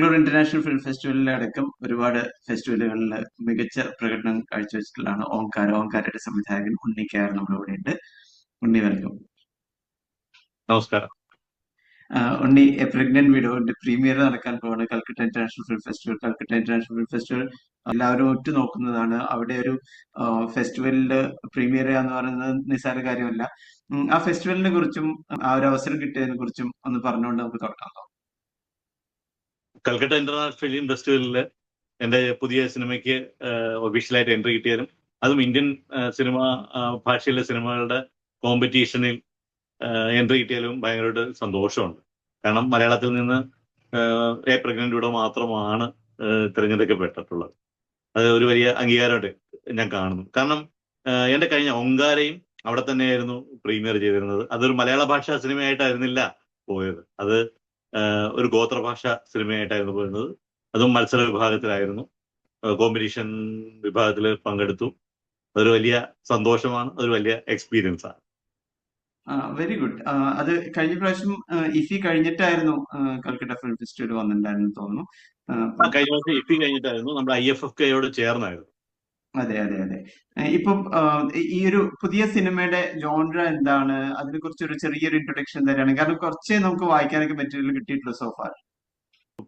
Bangalore international film ഫെസ്റ്റിവലിലടക്കം ഒരുപാട് ഫെസ്റ്റിവലുകളിൽ മികച്ച പ്രകടനം കാഴ്ചവെച്ചിട്ടുള്ളതാണ് ഓംകാര. ഓംകാരയുടെ സംവിധായകൻ ഉണ്ണി കെയർ നമ്മുടെ ഇവിടെ ഉണ്ട്. ഉണ്ണി, വെൽക്കം. നമസ്കാരം. ഉണ്ണി, എ പ്രഗ്നന്റ് വിഡോന്റെ പ്രീമിയർ നടക്കാൻ പോവാണ് Calcutta international film festival. Calcutta international film festival എല്ലാവരും ഉറ്റുനോക്കുന്നതാണ്. അവിടെ ഒരു ഫെസ്റ്റിവലില് പ്രീമിയർ എന്ന് പറയുന്നത് നിസ്സാര കാര്യമല്ല. ആ ഫെസ്റ്റിവലിനെ കുറിച്ചും ആ ഒരു അവസരം കിട്ടിയതിനെ കുറിച്ചും ഒന്ന് പറഞ്ഞുകൊണ്ട് നമുക്ക് തുടങ്ങാം. കൽക്കട്ട ഇന്റർനാഷണൽ ഫിലിം ഫെസ്റ്റിവലില് എന്റെ പുതിയ സിനിമയ്ക്ക് ഒഫീഷ്യലായിട്ട് എൻട്രി കിട്ടിയാലും, അതും ഇന്ത്യൻ സിനിമ ഭാഷയിലെ സിനിമകളുടെ കോമ്പറ്റീഷനിൽ എൻട്രി കിട്ടിയാലും ഭയങ്കരമായിട്ട് സന്തോഷമുണ്ട്. കാരണം മലയാളത്തിൽ നിന്ന് എ പ്രഗ്നന്റ് വിഡോ മാത്രമാണ് തിരഞ്ഞെടുക്കപ്പെട്ടിട്ടുള്ളത്. അത് ഒരു വലിയ അംഗീകാരമായിട്ട് ഞാൻ കാണുന്നു. കാരണം എന്റെ കഴിഞ്ഞ ഓങ്കാരയും അവിടെ തന്നെയായിരുന്നു പ്രീമിയർ ചെയ്തിരുന്നത്. അതൊരു മലയാള ഭാഷാ സിനിമയായിട്ടായിരുന്നില്ല പോയത്, അത് ഒരു ഗോത്രഭാഷ സിനിമയായിട്ടായിരുന്നു പോയിരുന്നത്. അതും മത്സര വിഭാഗത്തിലായിരുന്നു. കോമ്പറ്റീഷൻ വിഭാഗത്തിൽ പങ്കെടുത്തു. അതൊരു വലിയ സന്തോഷമാണ്, അതൊരു വലിയ എക്സ്പീരിയൻസ് ആണ്. Very good. അത് കഴിഞ്ഞ പ്രാവശ്യം ഇഫി കഴിഞ്ഞിട്ടായിരുന്നു കൽക്കട്ട ഫിലിം ഫെസ്റ്റിവൽ വന്നിട്ടുണ്ടായിരുന്നു തോന്നുന്നു. കഴിഞ്ഞ പ്രാവശ്യം ഇഫി കഴിഞ്ഞിട്ടായിരുന്നു, നമ്മുടെ IFFK ചേർന്നായിരുന്നു. അതെ അതെ അതെ. ഇപ്പം ഈ ഒരു പുതിയ സിനിമയുടെ ജോൺറ എന്താണ്, അതിനെ കുറിച്ച് ഒരു ചെറിയൊരു ഇൻട്രൊഡക്ഷൻ തരാണ്. കാരണം കുറച്ചേ നമുക്ക് വായിക്കാനൊക്കെ മെറ്റീരിയൽ കിട്ടിയിട്ടുള്ളൂ സോഫാർ.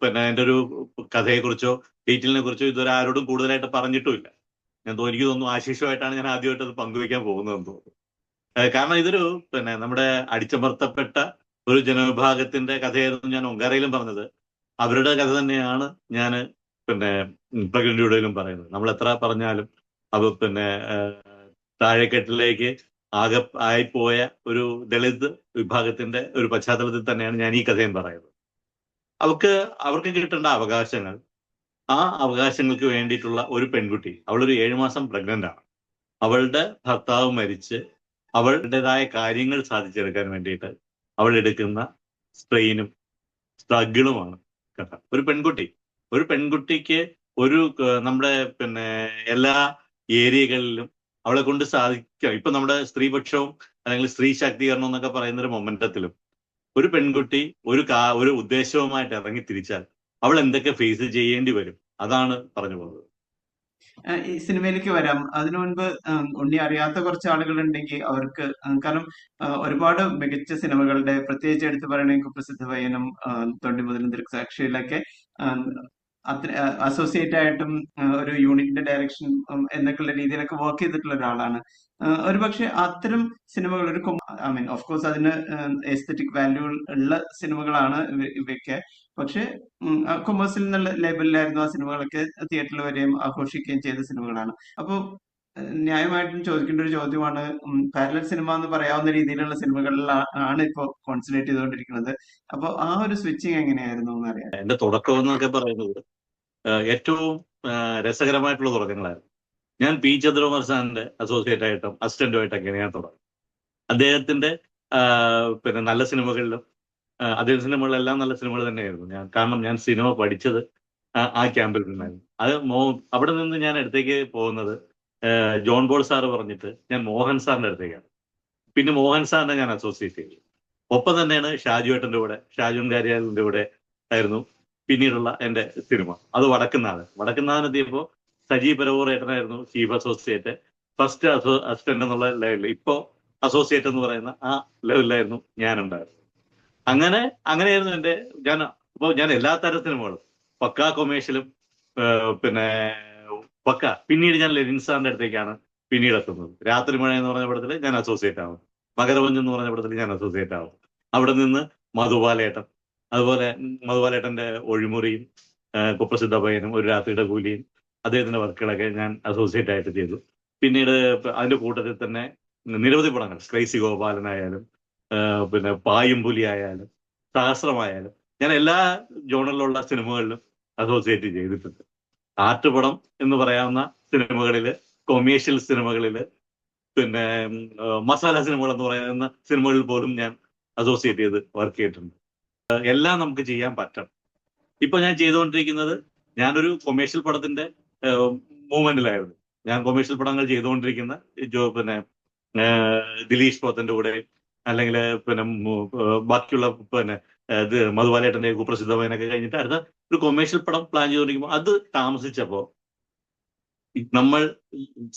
പിന്നെ എൻ്റെ ഒരു കഥയെക്കുറിച്ചോ ഡീറ്റെയിലിനെ കുറിച്ചോ ഇതുവരെ ആരോടും കൂടുതലായിട്ട് പറഞ്ഞിട്ടുമില്ല. എനിക്ക് തോന്നുന്നു ആശിഷമായിട്ടാണ് ഞാൻ ആദ്യമായിട്ട് അത് പങ്കുവയ്ക്കാൻ പോകുന്നതെന്ന് തോന്നുന്നു. കാരണം ഇതൊരു നമ്മുടെ അടിച്ചമർത്തപ്പെട്ട ഒരു ജനവിഭാഗത്തിന്റെ കഥയായിരുന്നു ഞാൻ ഒങ്കാരയിലും പറഞ്ഞത്. അവരുടെ കഥ തന്നെയാണ് ഞാൻ പ്രഗ്നന്റ് വിഡോയിലും പറയുന്നത്. നമ്മൾ എത്ര പറഞ്ഞാലും അത് താഴെക്കെട്ടിലേക്ക് ആയിപ്പോയ ഒരു ദളിത് വിഭാഗത്തിന്റെ ഒരു പശ്ചാത്തലത്തിൽ തന്നെയാണ് ഞാൻ ഈ കഥയും പറയുന്നത്. അവർക്ക് കിട്ടേണ്ട അവകാശങ്ങൾ, ആ അവകാശങ്ങൾക്ക് വേണ്ടിയിട്ടുള്ള ഒരു പെൺകുട്ടി, അവളൊരു 7 മാസം പ്രഗ്നന്റ് ആണ്. അവളുടെ ഭർത്താവ് മരിച്ച് അവളുടേതായ കാര്യങ്ങൾ സാധിച്ചെടുക്കാൻ വേണ്ടിയിട്ട് അവൾ എടുക്കുന്ന സ്ട്രെയിനും സ്ട്രഗിളുമാണ് കഥ. ഒരു പെൺകുട്ടിക്ക് നമ്മുടെ എല്ലാ ഏരിയകളിലും അവളെ കൊണ്ട് സാധിക്കാം. ഇപ്പൊ നമ്മുടെ സ്ത്രീപക്ഷവും അല്ലെങ്കിൽ സ്ത്രീ ശാക്തീകരണം എന്നൊക്കെ പറയുന്ന ഒരു മൊമെന്റത്തിലും ഒരു പെൺകുട്ടി ഒരു ഉദ്ദേശവുമായിട്ട് ഇറങ്ങി തിരിച്ചാൽ അവൾ എന്തൊക്കെ ഫേസ് ചെയ്യേണ്ടി വരും, അതാണ് പറഞ്ഞു പോകുന്നത്. ഈ സിനിമയിലേക്ക് വരാം. അതിനു മുൻപ് ഉണ്ണി അറിയാത്ത കുറച്ച് ആളുകൾ ഉണ്ടെങ്കിൽ അവർക്ക്, കാരണം ഒരുപാട് മികച്ച സിനിമകളുടെ, പ്രത്യേകിച്ച് എടുത്തു പറയണമെങ്കിൽ കുപ്രസിദ്ധ പയ്യനും തൊണ്ടിമുതലും ദൃക്സാക്ഷിയിലൊക്കെ അസോസിയേറ്റ് ആയിട്ടും ഒരു യൂണിറ്റിന്റെ ഡയറക്ഷൻ എന്നൊക്കെയുള്ള രീതിയിലൊക്കെ വർക്ക് ചെയ്തിട്ടുള്ള ഒരാളാണ്. ഒരുപക്ഷെ അത്തരം സിനിമകൾ ഓഫ് കോഴ്സ് അതിന് എസ്തെറ്റിക് വാല്യൂ ഉള്ള സിനിമകളാണ് ഇവയൊക്കെ. പക്ഷെ കൊമേഴ്സ്യൽ എന്നുള്ള ലേബലിലായിരുന്നു ആ സിനിമകളൊക്കെ തിയേറ്ററിൽ വരെയും ആഘോഷിക്കുകയും ചെയ്ത സിനിമകളാണ്. അപ്പോൾ ന്യായമായിട്ടും ചോദിക്കേണ്ട ഒരു ചോദ്യമാണ്, പാരലൽ സിനിമ എന്ന് പറയാവുന്ന രീതിയിലുള്ള സിനിമകളിലാണ് ഇപ്പോൾ കോൺസെൻട്രേറ്റ് ചെയ്തുകൊണ്ടിരിക്കുന്നത്. അപ്പോൾ ആ ഒരു സ്വിച്ചിങ് എങ്ങനെയായിരുന്നു എന്ന് അറിയാം. എന്റെ തുടക്കം എന്നൊക്കെ പറയുന്നത് ഏറ്റവും രസകരമായിട്ടുള്ള തുടക്കങ്ങളായിരുന്നു. ഞാൻ പി ചന്ദ്രകുമാർ സാറിന്റെ അസോസിയേറ്റ് ആയിട്ടും അസിസ്റ്റന്റുമായിട്ടൊക്കെയാണ് ഞാൻ തുടങ്ങി. അദ്ദേഹത്തിന്റെ നല്ല സിനിമകളിലും അദ്ദേഹത്തിന്റെ സിനിമകളെല്ലാം നല്ല സിനിമകൾ തന്നെയായിരുന്നു. കാരണം ഞാൻ സിനിമ പഠിച്ചത് ആ ക്യാമ്പിൽ നിന്നായിരുന്നു. അവിടെ നിന്ന് ഞാൻ അടുത്തേക്ക് പോകുന്നത് ജോൺ പോൾ സാറ് പറഞ്ഞിട്ട് ഞാൻ മോഹൻ സാറിന്റെ അടുത്തേക്കാണ്. പിന്നെ മോഹൻ സാറിനെ ഞാൻ അസോസിയേറ്റ് ചെയ്തു. ഒപ്പം തന്നെയാണ് ഷാജുവേട്ടന്റെ കൂടെ, ഷാജുൻ കാര്യാലിന്റെ കൂടെ ആയിരുന്നു പിന്നീടുള്ള എന്റെ സിനിമ. അത് വടക്കുന്നാഥനെത്തിയപ്പോൾ സജി പരവൂർ ഏട്ടനായിരുന്നു ചീഫ് അസോസിയേറ്റ്, ഫസ്റ്റ് അസിസ്റ്റന്റ് എന്നുള്ള ലെവലിൽ. ഇപ്പോ അസോസിയേറ്റ് എന്ന് പറയുന്ന ആ ലെവലിലായിരുന്നു ഞാനുണ്ടായിരുന്നത്. അങ്ങനെയായിരുന്നു ഞാൻ എല്ലാ തരം സിനിമകളും പക്കാ കൊമേഴ്ഷ്യലും പിന്നീട് ഞാൻ ലെനിൻ സാറിന്റെ അടുത്തേക്കാണ് പിന്നീട് എത്തുന്നത്. രാത്രി മഴ എന്ന് പറഞ്ഞ പടത്തിൽ ഞാൻ അസോസിയേറ്റ് ആവും, മകരമഞ്ഞ് എന്ന് പറഞ്ഞ പടത്തിൽ ഞാൻ അസോസിയേറ്റ് ആവും. അവിടെ നിന്ന് മധുബാലേട്ടൻ, അതുപോലെ മധുബാലേട്ടന്റെ ഒഴിമുറിയും കുപ്രസിദ്ധ പയ്യനും ഒരു രാത്രിയുടെ കൂലിയും അദ്ദേഹത്തിന്റെ വർക്കുകളൊക്കെ ഞാൻ അസോസിയേറ്റ് ആയിട്ട് ചെയ്തു. പിന്നീട് അതിന്റെ കൂട്ടത്തിൽ തന്നെ നിരവധി പടങ്ങൾ, ക്രൈസി ഗോപാലനായാലും പായുംപുലി ആയാലും സഹസ്രമായാലും ഞാൻ എല്ലാ ജോണറിലുള്ള സിനിമകളിലും അസോസിയേറ്റ് ചെയ്തിട്ടുണ്ട്. ആറ്റുപടം എന്ന് പറയാവുന്ന സിനിമകളില്, കൊമേഴ്ഷ്യൽ സിനിമകളില്, മസാല സിനിമകൾ എന്ന് പറയുന്ന സിനിമകളിൽ പോലും ഞാൻ അസോസിയേറ്റ് ചെയ്ത് വർക്ക് ചെയ്തിട്ടുണ്ട്. എല്ലാം നമുക്ക് ചെയ്യാൻ പറ്റണം. ഇപ്പൊ ഞാൻ ചെയ്തുകൊണ്ടിരിക്കുന്നത്, ഞാനൊരു കൊമേഴ്ഷ്യൽ പടത്തിന്റെ മൂവ്മെന്റിലായിരുന്നു. ഞാൻ കൊമേഴ്ഷ്യൽ പടങ്ങൾ ചെയ്തുകൊണ്ടിരിക്കുന്ന ദിലീഷ് പോത്തന്റെ കൂടെ, അല്ലെങ്കിൽ ബാക്കിയുള്ള ഇത് മധുബാലേട്ടന്റെ കുപ്രസിദ്ധമായനൊക്കെ കഴിഞ്ഞിട്ട് അടുത്ത ഒരു കൊമേഴ്ഷ്യൽ പടം പ്ലാൻ ചെയ്തുകൊണ്ടിരിക്കുമ്പോൾ അത് താമസിച്ചപ്പോ നമ്മൾ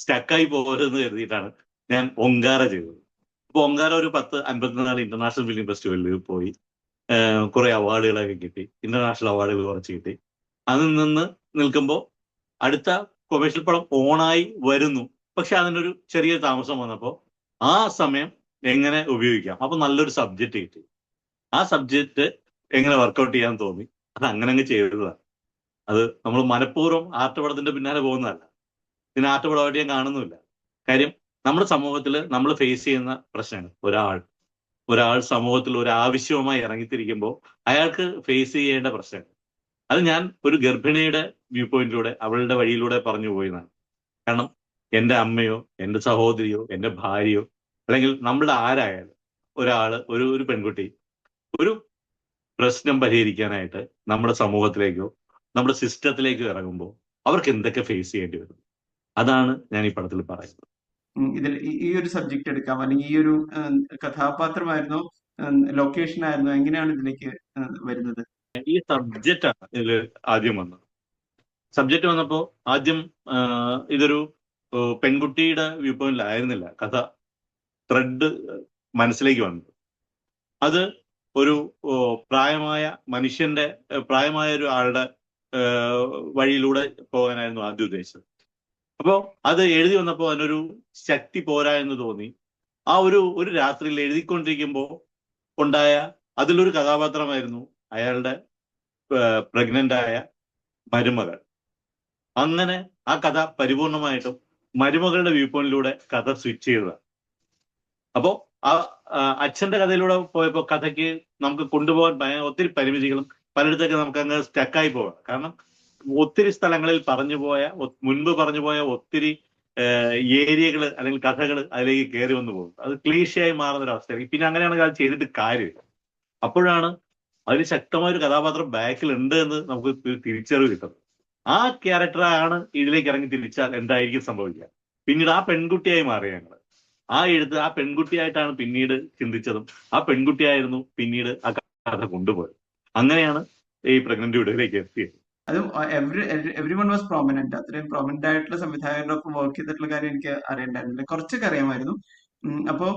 സ്റ്റക്കായി പോകരുതെന്ന് കരുതിയിട്ടാണ് ഞാൻ ഒങ്കാര ചെയ്തത്. അപ്പൊ ഒങ്കാര ഒരു 10-54 ഇന്റർനാഷണൽ ഫിലിം ഫെസ്റ്റിവലിൽ പോയി കുറെ അവാർഡുകളൊക്കെ കിട്ടി, ഇന്റർനാഷണൽ അവാർഡുകൾ കുറച്ച് കിട്ടി. അതിൽ നിന്ന് നിൽക്കുമ്പോൾ അടുത്ത കൊമേഴ്ഷ്യൽ പടം ഓണായി വരുന്നു. പക്ഷെ അതിനൊരു ചെറിയ താമസം വന്നപ്പോൾ ആ സമയം എങ്ങനെ ഉപയോഗിക്കാം, അപ്പൊ നല്ലൊരു സബ്ജക്റ്റ് കിട്ടി. ആ സബ്ജക്റ്റ് എങ്ങനെ വർക്കൗട്ട് ചെയ്യാൻ തോന്നി, അത് അങ്ങനെ അങ്ങ് ചെയ്തതാണ്. അത് നമ്മൾ മനഃപൂർവ്വം ആർട്ടപടത്തിന്റെ പിന്നാലെ പോകുന്നതല്ല. ഇതിന് ആർട്ടപടമായിട്ട് ഞാൻ കാണുന്നുമില്ല. കാര്യം നമ്മുടെ സമൂഹത്തിൽ നമ്മൾ ഫേസ് ചെയ്യുന്ന പ്രശ്നങ്ങൾ, ഒരാൾ സമൂഹത്തിൽ ഒരു ആവശ്യവുമായി ഇറങ്ങിത്തിരിക്കുമ്പോൾ അയാൾക്ക് ഫേസ് ചെയ്യേണ്ട പ്രശ്നങ്ങൾ, അത് ഞാൻ ഒരു ഗർഭിണിയുടെ വ്യൂ പോയിന്റിലൂടെ അവളുടെ വഴിയിലൂടെ പറഞ്ഞു പോയതാണ്. കാരണം എൻ്റെ അമ്മയോ എൻ്റെ സഹോദരിയോ എൻ്റെ ഭാര്യയോ അല്ലെങ്കിൽ നമ്മളുടെ ആരായാലും ഒരു പെൺകുട്ടി ഒരു പ്രശ്നം പരിഹരിക്കാനായിട്ട് നമ്മുടെ സമൂഹത്തിലേക്കോ നമ്മുടെ സിസ്റ്റത്തിലേക്കോ ഇറങ്ങുമ്പോൾ അവർക്ക് എന്തൊക്കെ ഫേസ് ചെയ്യേണ്ടി വരും, അതാണ് ഞാൻ ഈ പടത്തിൽ പറയുന്നത്. ഇതിൽ ഈ ഒരു സബ്ജക്ട് എടുക്കാം, അല്ലെങ്കിൽ ഈ ഒരു കഥാപാത്രമായിരുന്നോ, ലൊക്കേഷൻ ആയിരുന്നോ, എങ്ങനെയാണ് ഇതിലേക്ക് വരുന്നത്? ഈ സബ്ജക്റ്റാണ് ഇതിൽ ആദ്യം വന്നത്. സബ്ജക്റ്റ് വന്നപ്പോൾ ആദ്യം ഇതൊരു പെൺകുട്ടിയുടെ വ്യൂ പോയിന്റിലായിരുന്നില്ല കഥ ത്രെഡ് മനസ്സിലേക്ക് വന്നത്. അത് ഒരു പ്രായമായ ഒരു ആളുടെ വഴിയിലൂടെ പോകാനായിരുന്നു ആദ്യം ഉദ്ദേശിച്ചത്. അപ്പോൾ അത് എഴുതി വന്നപ്പോൾ അതിനൊരു ശക്തി പോരാ എന്ന് തോന്നി. ആ ഒരു രാത്രിയിൽ എഴുതിക്കൊണ്ടിരിക്കുമ്പോൾ ഉണ്ടായ അതിലൊരു കഥാപാത്രമായിരുന്നു അയാളുടെ പ്രഗ്നന്റ് ആയ മരുമകൾ. അങ്ങനെ ആ കഥ പരിപൂർണമായിട്ടും മരുമകളുടെ വ്യൂ പോയിന്റിലൂടെ കഥ സ്വിച്ച് ചെയ്തതാണ്. അപ്പോ ആ അച്ഛന്റെ കഥയിലൂടെ പോയപ്പോൾ കഥയ്ക്ക് നമുക്ക് കൊണ്ടുപോകാൻ ഒത്തിരി പരിമിതികളും, പലയിടത്തൊക്കെ നമുക്ക് അങ്ങ് സ്റ്റക്കായി പോകാം. കാരണം ഒത്തിരി സ്ഥലങ്ങളിൽ മുൻപ് പറഞ്ഞു പോയ ഒത്തിരി ഏരിയകൾ അല്ലെങ്കിൽ കഥകൾ അതിലേക്ക് കയറി വന്നു പോകും. അത് ക്ലീശയായി മാറുന്ന ഒരു അവസ്ഥയായിരിക്കും. പിന്നെ അങ്ങനെയാണെങ്കിൽ അത് ചെയ്തിട്ട് കാര്യമില്ല. അപ്പോഴാണ് അതിന് ശക്തമായ ഒരു കഥാപാത്രം ബാക്കിൽ ഉണ്ട് എന്ന് നമുക്ക് തിരിച്ചറിവ് കിട്ടുന്നത്. ആ ക്യാരക്ടറാണ് ഇതിലേക്ക് ഇറങ്ങി തിരിച്ചാൽ എന്തായിരിക്കും സംഭവിക്കുക. പിന്നീട് ആ പെൺകുട്ടിയായി മാറിയ ഞങ്ങൾ ആ പെൺകുട്ടിയായിട്ടാണ് പിന്നീട് ചിന്തിച്ചതും ആ പെൺകുട്ടിയായിരുന്നു പിന്നീട് ആ കഥ കൊണ്ടുപോയത്. അങ്ങനെയാണ് ഈ പ്രഗ്നന്റ് വീഡിയോയിലേക്ക് എത്തിയത്. അതും എവ്രി വൺ വാസ് പ്രോമിനന്റ്. അത്രയും പ്രോമിനന്റ് ആയിട്ടുള്ള സംവിധായകരുടെ ഒപ്പം വർക്ക് ചെയ്തിട്ടുള്ള കാര്യം എനിക്ക് അറിയണ്ടായിരുന്നില്ല, കുറച്ചൊക്കെ അറിയാമായിരുന്നു. അപ്പോ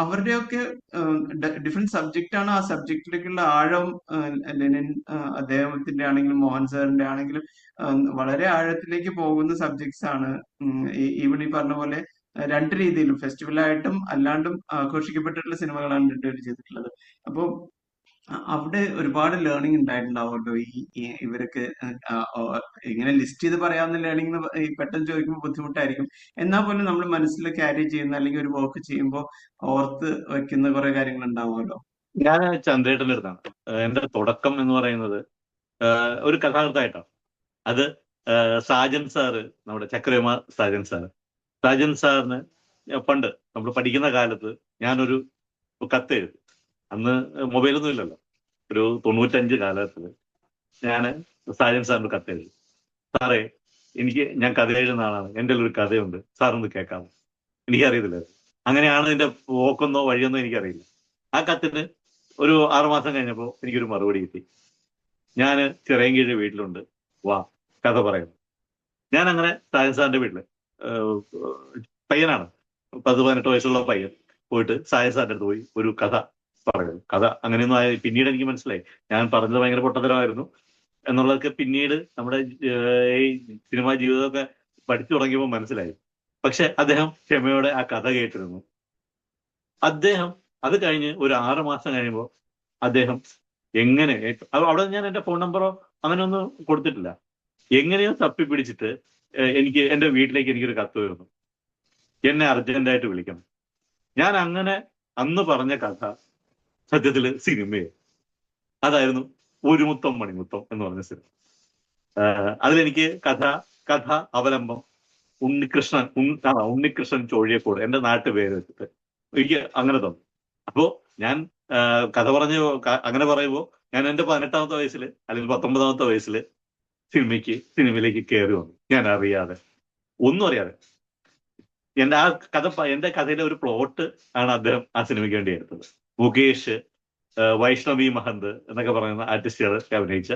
അവരുടെയൊക്കെ ഡിഫറെന്റ് സബ്ജക്റ്റ് ആണ്. ആ സബ്ജക്റ്റിലേക്കുള്ള ആഴം ലെനിൻ അദ്ദേഹത്തിന്റെ ആണെങ്കിലും മോഹൻ സാറിന്റെ ആണെങ്കിലും വളരെ ആഴത്തിലേക്ക് പോകുന്ന സബ്ജക്ട്സ് ആണ്. ഈവൻ ഈ പറഞ്ഞ പോലെ രണ്ട് രീതിയിലും ഫെസ്റ്റിവലായിട്ടും അല്ലാണ്ടും ആഘോഷിക്കപ്പെട്ടിട്ടുള്ള സിനിമകളാണ് രണ്ടുപേരും ചെയ്തിട്ടുള്ളത്. അപ്പോ അവിടെ ഒരുപാട് ലേണിംഗ് ഉണ്ടായിട്ടുണ്ടാവുമല്ലോ. ഇവർക്ക് ഇങ്ങനെ ലിസ്റ്റ് ചെയ്ത് പറയാവുന്ന ലേണിംഗ് പെട്ടെന്ന് ചോദിക്കുമ്പോൾ ബുദ്ധിമുട്ടായിരിക്കും. എന്നാൽ പോലും നമ്മൾ മനസ്സിൽ ക്യാരി ചെയ്യുന്ന അല്ലെങ്കിൽ ഒരു വർക്ക് ചെയ്യുമ്പോൾ ഓർത്ത് വെക്കുന്ന കുറെ കാര്യങ്ങൾ ഉണ്ടാവുമല്ലോ. ഞാൻ ചന്ദ്രേട്ടൻ്റെ അടുത്താണ്. എന്റെ തുടക്കം എന്ന് പറയുന്നത് ഒരു കഥാകൃത്തായിട്ടാണ്. അത് സാജൻ സാറ്, നമ്മുടെ ചക്രകുമാർ സാജൻ സാറിന് പണ്ട് നമ്മൾ പഠിക്കുന്ന കാലത്ത് ഞാനൊരു കത്ത് എഴുതി. അന്ന് മൊബൈലൊന്നും ഇല്ലല്ലോ. ഒരു 95 കാലഘട്ടത്തിൽ ഞാൻ സാജൻ സാറിന് കത്ത് എഴുതി. സാറേ, ഞാൻ കഥ എഴുതുന്ന ആളാണ്, എൻ്റെ ഒരു കഥയുണ്ട്, സാറൊന്ന് കേൾക്കാമോ? എനിക്കറിയത്തില്ല അങ്ങനെയാണ് ഇതിന്റെ പോക്കെന്നോ വഴിയെന്നോ എനിക്കറിയില്ല. ആ കത്തിന് ഒരു 6 മാസം കഴിഞ്ഞപ്പോൾ എനിക്കൊരു മറുപടി കിട്ടി. ഞാൻ ചിറയൻകീഴ് വീട്ടിലുണ്ട്, വാ കഥ പറയുന്നു. ഞാൻ അങ്ങനെ സാജൻ സാറിന്റെ വീട്ടില് പയ്യനാണ്, 10-18 വയസ്സുള്ള പയ്യൻ പോയിട്ട് സാജൻ സാറിന്റെ അടുത്ത് പോയി ഒരു കഥ പറയുന്നു. കഥ അങ്ങനെയൊന്നും ആയി പിന്നീട് എനിക്ക് മനസ്സിലായി ഞാൻ പറഞ്ഞത് ഭയങ്കര പൊട്ടത്തരമായിരുന്നു എന്നുള്ളതൊക്കെ പിന്നീട് നമ്മുടെ ഈ സിനിമാ ജീവിതമൊക്കെ പഠിച്ചു തുടങ്ങിയപ്പോൾ മനസ്സിലായി. പക്ഷെ അദ്ദേഹം ക്ഷമയോടെ ആ കഥ കേട്ടിരുന്നു. അദ്ദേഹം അത് കഴിഞ്ഞ് ഒരു 6 മാസം കഴിയുമ്പോൾ അദ്ദേഹം അവിടെ ഞാൻ എൻ്റെ ഫോൺ നമ്പറോ അങ്ങനെയൊന്നും കൊടുത്തിട്ടില്ല, എങ്ങനെയോ തപ്പിപ്പിടിച്ചിട്ട് എൻ്റെ വീട്ടിലേക്ക് എനിക്കൊരു കത്ത് വരുന്നു, എന്നെ അർജന്റായിട്ട് വിളിക്കണം. ഞാൻ അങ്ങനെ അന്ന് പറഞ്ഞ കഥ സത്യത്തില് സിനിമയെ അതായിരുന്നു ഒരു മുത്തം മണിമുത്തം എന്ന് പറഞ്ഞ സിനിമ. അതിലെനിക്ക് കഥ അവലംബം ഉണ്ണികൃഷ്ണൻ ചോഴിയക്കോട്, എൻ്റെ നാട്ടുപേര് വെച്ചിട്ട് എനിക്ക് അങ്ങനെ തന്നു. അപ്പോ ഞാൻ കഥ അങ്ങനെ പറയുമ്പോൾ ഞാൻ എൻ്റെ 18-ാമത്തെ വയസ്സിൽ അല്ലെങ്കിൽ 19-ാമത്തെ വയസ്സിൽ സിനിമയിലേക്ക് കയറി വന്നു. ഞാൻ ഒന്നും അറിയാതെ എൻ്റെ കഥയിലെ ഒരു പ്ലോട്ട് ആണ് അദ്ദേഹം ആ സിനിമയ്ക്ക് വേണ്ടി എടുത്തത്. മുകേഷ്, വൈഷ്ണവി മഹന്ത് എന്നൊക്കെ പറയുന്ന ആർട്ടിസ്റ്റുകളൊക്കെ അഭിനയിച്ച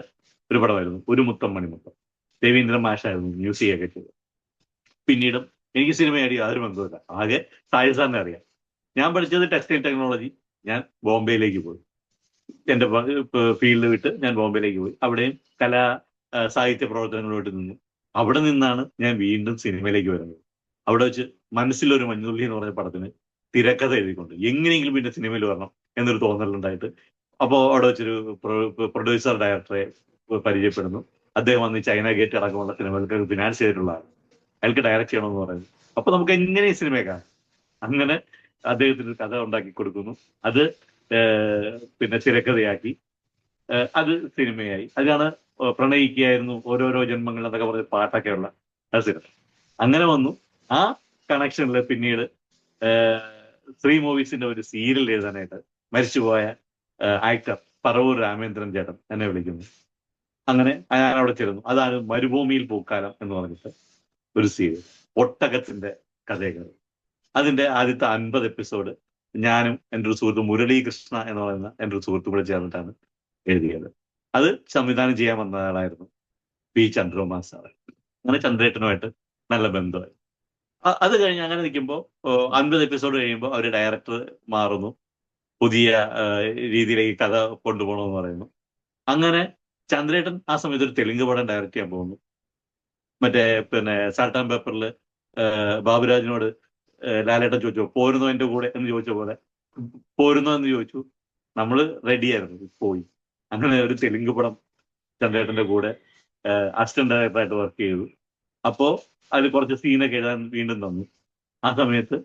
ഒരു പടമായിരുന്നു ഒരു മുത്തം മണിമുത്തം. രവീന്ദ്രൻ മാഷായിരുന്നു മ്യൂസിക് ഒക്കെ ചെയ്തത്. പിന്നീടും എനിക്ക് സിനിമയായിട്ട് യാതൊരു ബന്ധവുമില്ല. ആകെ സായി സാറിനെ അറിയാം. ഞാൻ പഠിച്ചത് ടെക്സ്റ്റൈൽ ടെക്നോളജി. ഞാൻ ബോംബെയിലേക്ക് പോയി. എന്റെ ഫീൽഡ് വിട്ട് ഞാൻ ബോംബെയിലേക്ക് പോയി. അവിടെയും കലാ സാഹിത്യ പ്രവർത്തനങ്ങളോട്ട് നിന്നു. അവിടെ നിന്നാണ് ഞാൻ വീണ്ടും സിനിമയിലേക്ക് വരുന്നത്. അവിടെ വെച്ച് മനസ്സിലൊരു മഞ്ഞുള്ളി എന്ന് പറഞ്ഞ പടത്തിന് തിരക്കഥ എഴുതിക്കൊണ്ട് എങ്ങനെയെങ്കിലും പിന്നെ സിനിമയിൽ വരണം എന്നൊരു തോന്നലുണ്ടായിട്ട് അപ്പോൾ അവിടെ വെച്ചൊരു പ്രൊഡ്യൂസർ ഡയറക്ടറെ പരിചയപ്പെടുന്നു. അദ്ദേഹം വന്ന് ചൈന ഗേറ്റ് അടക്കമുള്ള സിനിമകൾക്ക് ഫിനാൻസ് ചെയ്തിട്ടുള്ളതാണ്. അയാൾക്ക് ഡയറക്റ്റ് ചെയ്യണമെന്ന് പറയുന്നു. അപ്പൊ നമുക്ക് എങ്ങനെ ഈ സിനിമയെ കാണാം? അങ്ങനെ അദ്ദേഹത്തിന് കഥ ഉണ്ടാക്കി കൊടുക്കുന്നു. അത് പിന്നെ തിരക്കഥയാക്കി അത് സിനിമയായി. അതിലാണ് പ്രണയിക്കുകയായിരുന്നു ഓരോരോ ജന്മങ്ങൾ എന്നൊക്കെ പറഞ്ഞ പാട്ടൊക്കെ ഉള്ള ആ സിനിമ. അങ്ങനെ വന്നു. ആ കണക്ഷനിൽ പിന്നീട് ശ്രീ മൂവീസിന്റെ ഒരു സീരിയൽ എഴുതാനായിട്ട് മരിച്ചുപോയ ആക്ടർ പറവൂർ രാമേന്ദ്രൻ ചേട്ടൻ എന്നെ വിളിക്കുന്നു. അങ്ങനെ ഞാൻ അവിടെ ചേർന്നു. അതാണ് മരുഭൂമിയിൽ പൂക്കാലം എന്ന് പറഞ്ഞിട്ട് ഒരു സീരിയൽ, ഒട്ടകത്തിന്റെ കഥകൾ. അതിന്റെ ആദ്യത്തെ 50 എപ്പിസോഡ് ഞാനും എൻ്റെ ഒരു സുഹൃത്ത് മുരളീകൃഷ്ണ എന്ന് പറയുന്ന എൻ്റെ ഒരു സുഹൃത്തും കൂടെ ചേർന്നിട്ടാണ് എഴുതിയത്. അത് സംവിധാനം ചെയ്യാൻ വന്ന ആളായിരുന്നു പി ചന്ദ്രകുമാർ സാറ്. അങ്ങനെ ചന്ദ്രേട്ടനുമായിട്ട് നല്ല ബന്ധമായി. അത് കഴിഞ്ഞ് അങ്ങനെ നിൽക്കുമ്പോൾ 50 എപ്പിസോഡ് കഴിയുമ്പോൾ അവർ ഡയറക്ടർ മാറുന്നു. പുതിയ രീതിയിലേക്ക് കഥ കൊണ്ടുപോകണമെന്ന് പറയുന്നു. അങ്ങനെ ചന്ദ്രേട്ടൻ ആ സമയത്ത് ഒരു തെലുങ്ക് പടം ഡയറക്റ്റ് ചെയ്യാൻ പോകുന്നു. മറ്റേ പിന്നെ സാൾട്ട് ആൻഡ് പേപ്പറിൽ ബാബുരാജിനോട് ലാലേട്ടൻ ചോദിച്ചു പോരുന്നോ എൻ്റെ കൂടെ എന്ന് ചോദിച്ച പോലെ പോരുന്നോ എന്ന് ചോദിച്ചു. നമ്മൾ റെഡിയായിരുന്നു, പോയി. അങ്ങനെ ഒരു തെലുങ്ക് പടം ചന്ദ്രേട്ടന്റെ കൂടെ അസിസ്റ്റന്റ് ഡയറക്ടറായിട്ട് വർക്ക് ചെയ്തു. അപ്പോ അതിൽ കുറച്ച് സീനൊക്കെ എഴുതാൻ വീണ്ടും തന്നു. ആ സമയത്ത്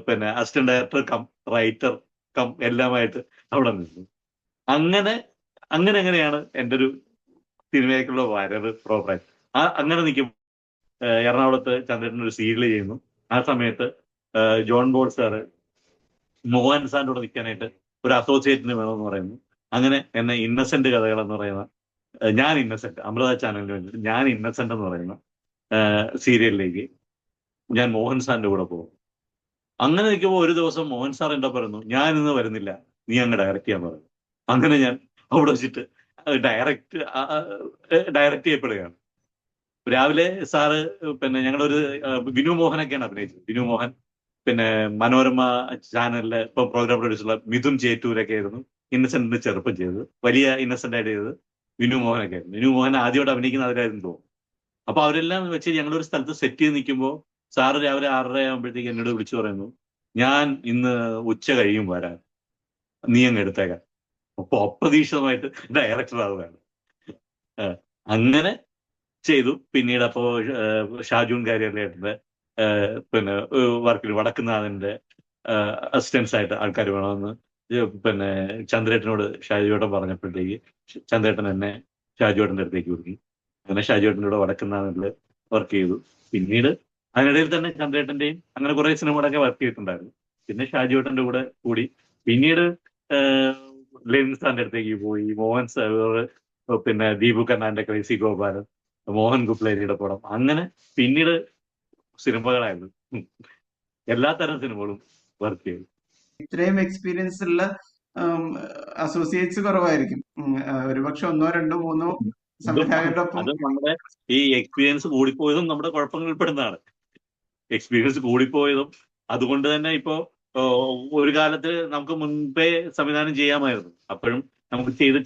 പിന്നെ assistant director come writer come എല്ലാമായിട്ട് അവിടെ നിന്നു. അങ്ങനെയാണ് എൻ്റെ ഒരു സിനിമയ്ക്കുള്ള വരവ് പ്രോഗ്രാം. അങ്ങനെ നിൽക്കും. എറണാകുളത്ത് ചന്ദ്രേട്ടൻ ഒരു സീരിയൽ ചെയ്യുന്നു. ആ സമയത്ത് ജോൺ ബോൾ സാറ് മോഹൻ സാറിൻ്റെ കൂടെ നിൽക്കാനായിട്ട് ഒരു അസോസിയേറ്റിന് വേണമെന്ന് പറയുന്നു. അങ്ങനെ എന്നെ ഇന്നസെന്റ് കഥകൾ എന്ന് പറയുന്ന ഞാൻ ഇന്നസെന്റ് അമൃത ചാനലിന് വേണ്ടിയിട്ട് ഞാൻ ഇന്നസെന്റ് എന്ന് പറയുന്ന സീരിയലിലേക്ക് ഞാൻ മോഹൻ സാറിന്റെ കൂടെ പോകും. അങ്ങനെ നിൽക്കുമ്പോൾ ഒരു ദിവസം മോഹൻ സാർ എന്താ പറയുന്നു, ഞാൻ ഇന്ന് വരുന്നില്ല, നീ അങ്ങ് ഡയറക്റ്റ് ചെയ്യാൻ പറയുന്നു. അങ്ങനെ ഞാൻ അവിടെ വെച്ചിട്ട് ഡയറക്റ്റ് ചെയ്യപ്പെടുകയാണ്. രാവിലെ സാറ് പിന്നെ ഞങ്ങളൊരു വിനു മോഹനൊക്കെയാണ് അഭിനയിച്ചത്. വിനു മോഹൻ, പിന്നെ മനോരമ ചാനലിലെ ഇപ്പൊ പ്രോഗ്രാം പ്രൊഡ്യൂസറുള്ള മിഥുൻ ചേറ്റൂരൊക്കെ ആയിരുന്നു ഇന്നസെന്റിന്റെ ചെറുപ്പം ചെയ്തത്. വലിയ ഇന്നസെന്റ് ആയിട്ട് ചെയ്തത് വിനു മോഹനൊക്കെ ആയിരുന്നു. വിനു മോഹൻ ആദ്യമായിട്ട് അഭിനയിക്കുന്ന അതിലായിരുന്നു തോന്നുന്നു. അപ്പൊ അവരെല്ലാം വെച്ച് ഞങ്ങളൊരു സ്ഥലത്ത് സെറ്റ് ചെയ്ത് നിൽക്കുമ്പോൾ സാറ് രാവിലെ 6:30 ആകുമ്പോഴത്തേക്ക് എന്നോട് വിളിച്ചു പറയുന്നു, ഞാൻ ഇന്ന് ഉച്ച കഴിയും വരാൻ, നീ അങ്ങ് എടുത്തേക്കാൻ. അപ്പൊ അപ്രതീക്ഷിതമായിട്ട് ഡയറക്ടർ ആവുകയാണ്. അങ്ങനെ ചെയ്തു. പിന്നീട് അപ്പോ ഷാജൂൺ കാര്യാലയത്തിന്റെ പിന്നെ വർക്കിൽ വടക്കുന്നാഥന്റെ അസിസ്റ്റൻസ് ആയിട്ട് ആൾക്കാർ വേണമെന്ന് പിന്നെ ചന്ദ്രേട്ടനോട് ഷാജുവേട്ടൻ പറഞ്ഞപ്പോഴത്തേക്ക് ചന്ദ്രേട്ടൻ എന്നെ ഷാജുവേട്ടന്റെ അടുത്തേക്ക് വിളിക്കും. അങ്ങനെ ഷാജുവേട്ടൻ്റെ കൂടെ വടക്കുന്നാഥനിൽ വർക്ക് ചെയ്തു. പിന്നീട് അതിനിടയിൽ തന്നെ ചന്ദ്രേട്ടന്റെയും അങ്ങനെ കുറെ സിനിമകളൊക്കെ വർക്ക് ചെയ്തിട്ടുണ്ടായിരുന്നു. പിന്നെ ഷാജുവേട്ടന്റെ കൂടെ കൂടി പിന്നീട് ലെൻസാന്റെ അടുത്തേക്ക് പോയി. മോഹൻ സാർ, പിന്നെ ദീപു കണ്ണാന്റെ ക്രൈസി ഗോപാലൻ, മോഹൻ ഗുപ്ലേരിയുടെ പടം, അങ്ങനെ പിന്നീട് സിനിമകളായിരുന്നു. എല്ലാ തരം സിനിമകളും വർക്ക് ചെയ്തു. ഇത്രയും എക്സ്പീരിയൻസ് ഉള്ള അസോസിയേറ്റ്സ് കുറവായിരിക്കും. ഒരുപക്ഷെ 1, 2, 3 സംവിധായകരുടെ ഒപ്പം. അത് നമ്മുടെ ഈ എക്സ്പീരിയൻസ് കൂടിപ്പോയതും നമ്മുടെ കുഴപ്പങ്ങളിൽ പെടുന്നതാണ്. എക്സ്പീരിയൻസ് കൂടിപ്പോയതും അതുകൊണ്ട് തന്നെ ഇപ്പോ ഒരു കാലത്ത് നമുക്ക് മുൻപേ സംവിധാനം ചെയ്യാമായിരുന്നു. അപ്പോഴും നമുക്ക് ചെയ്ത്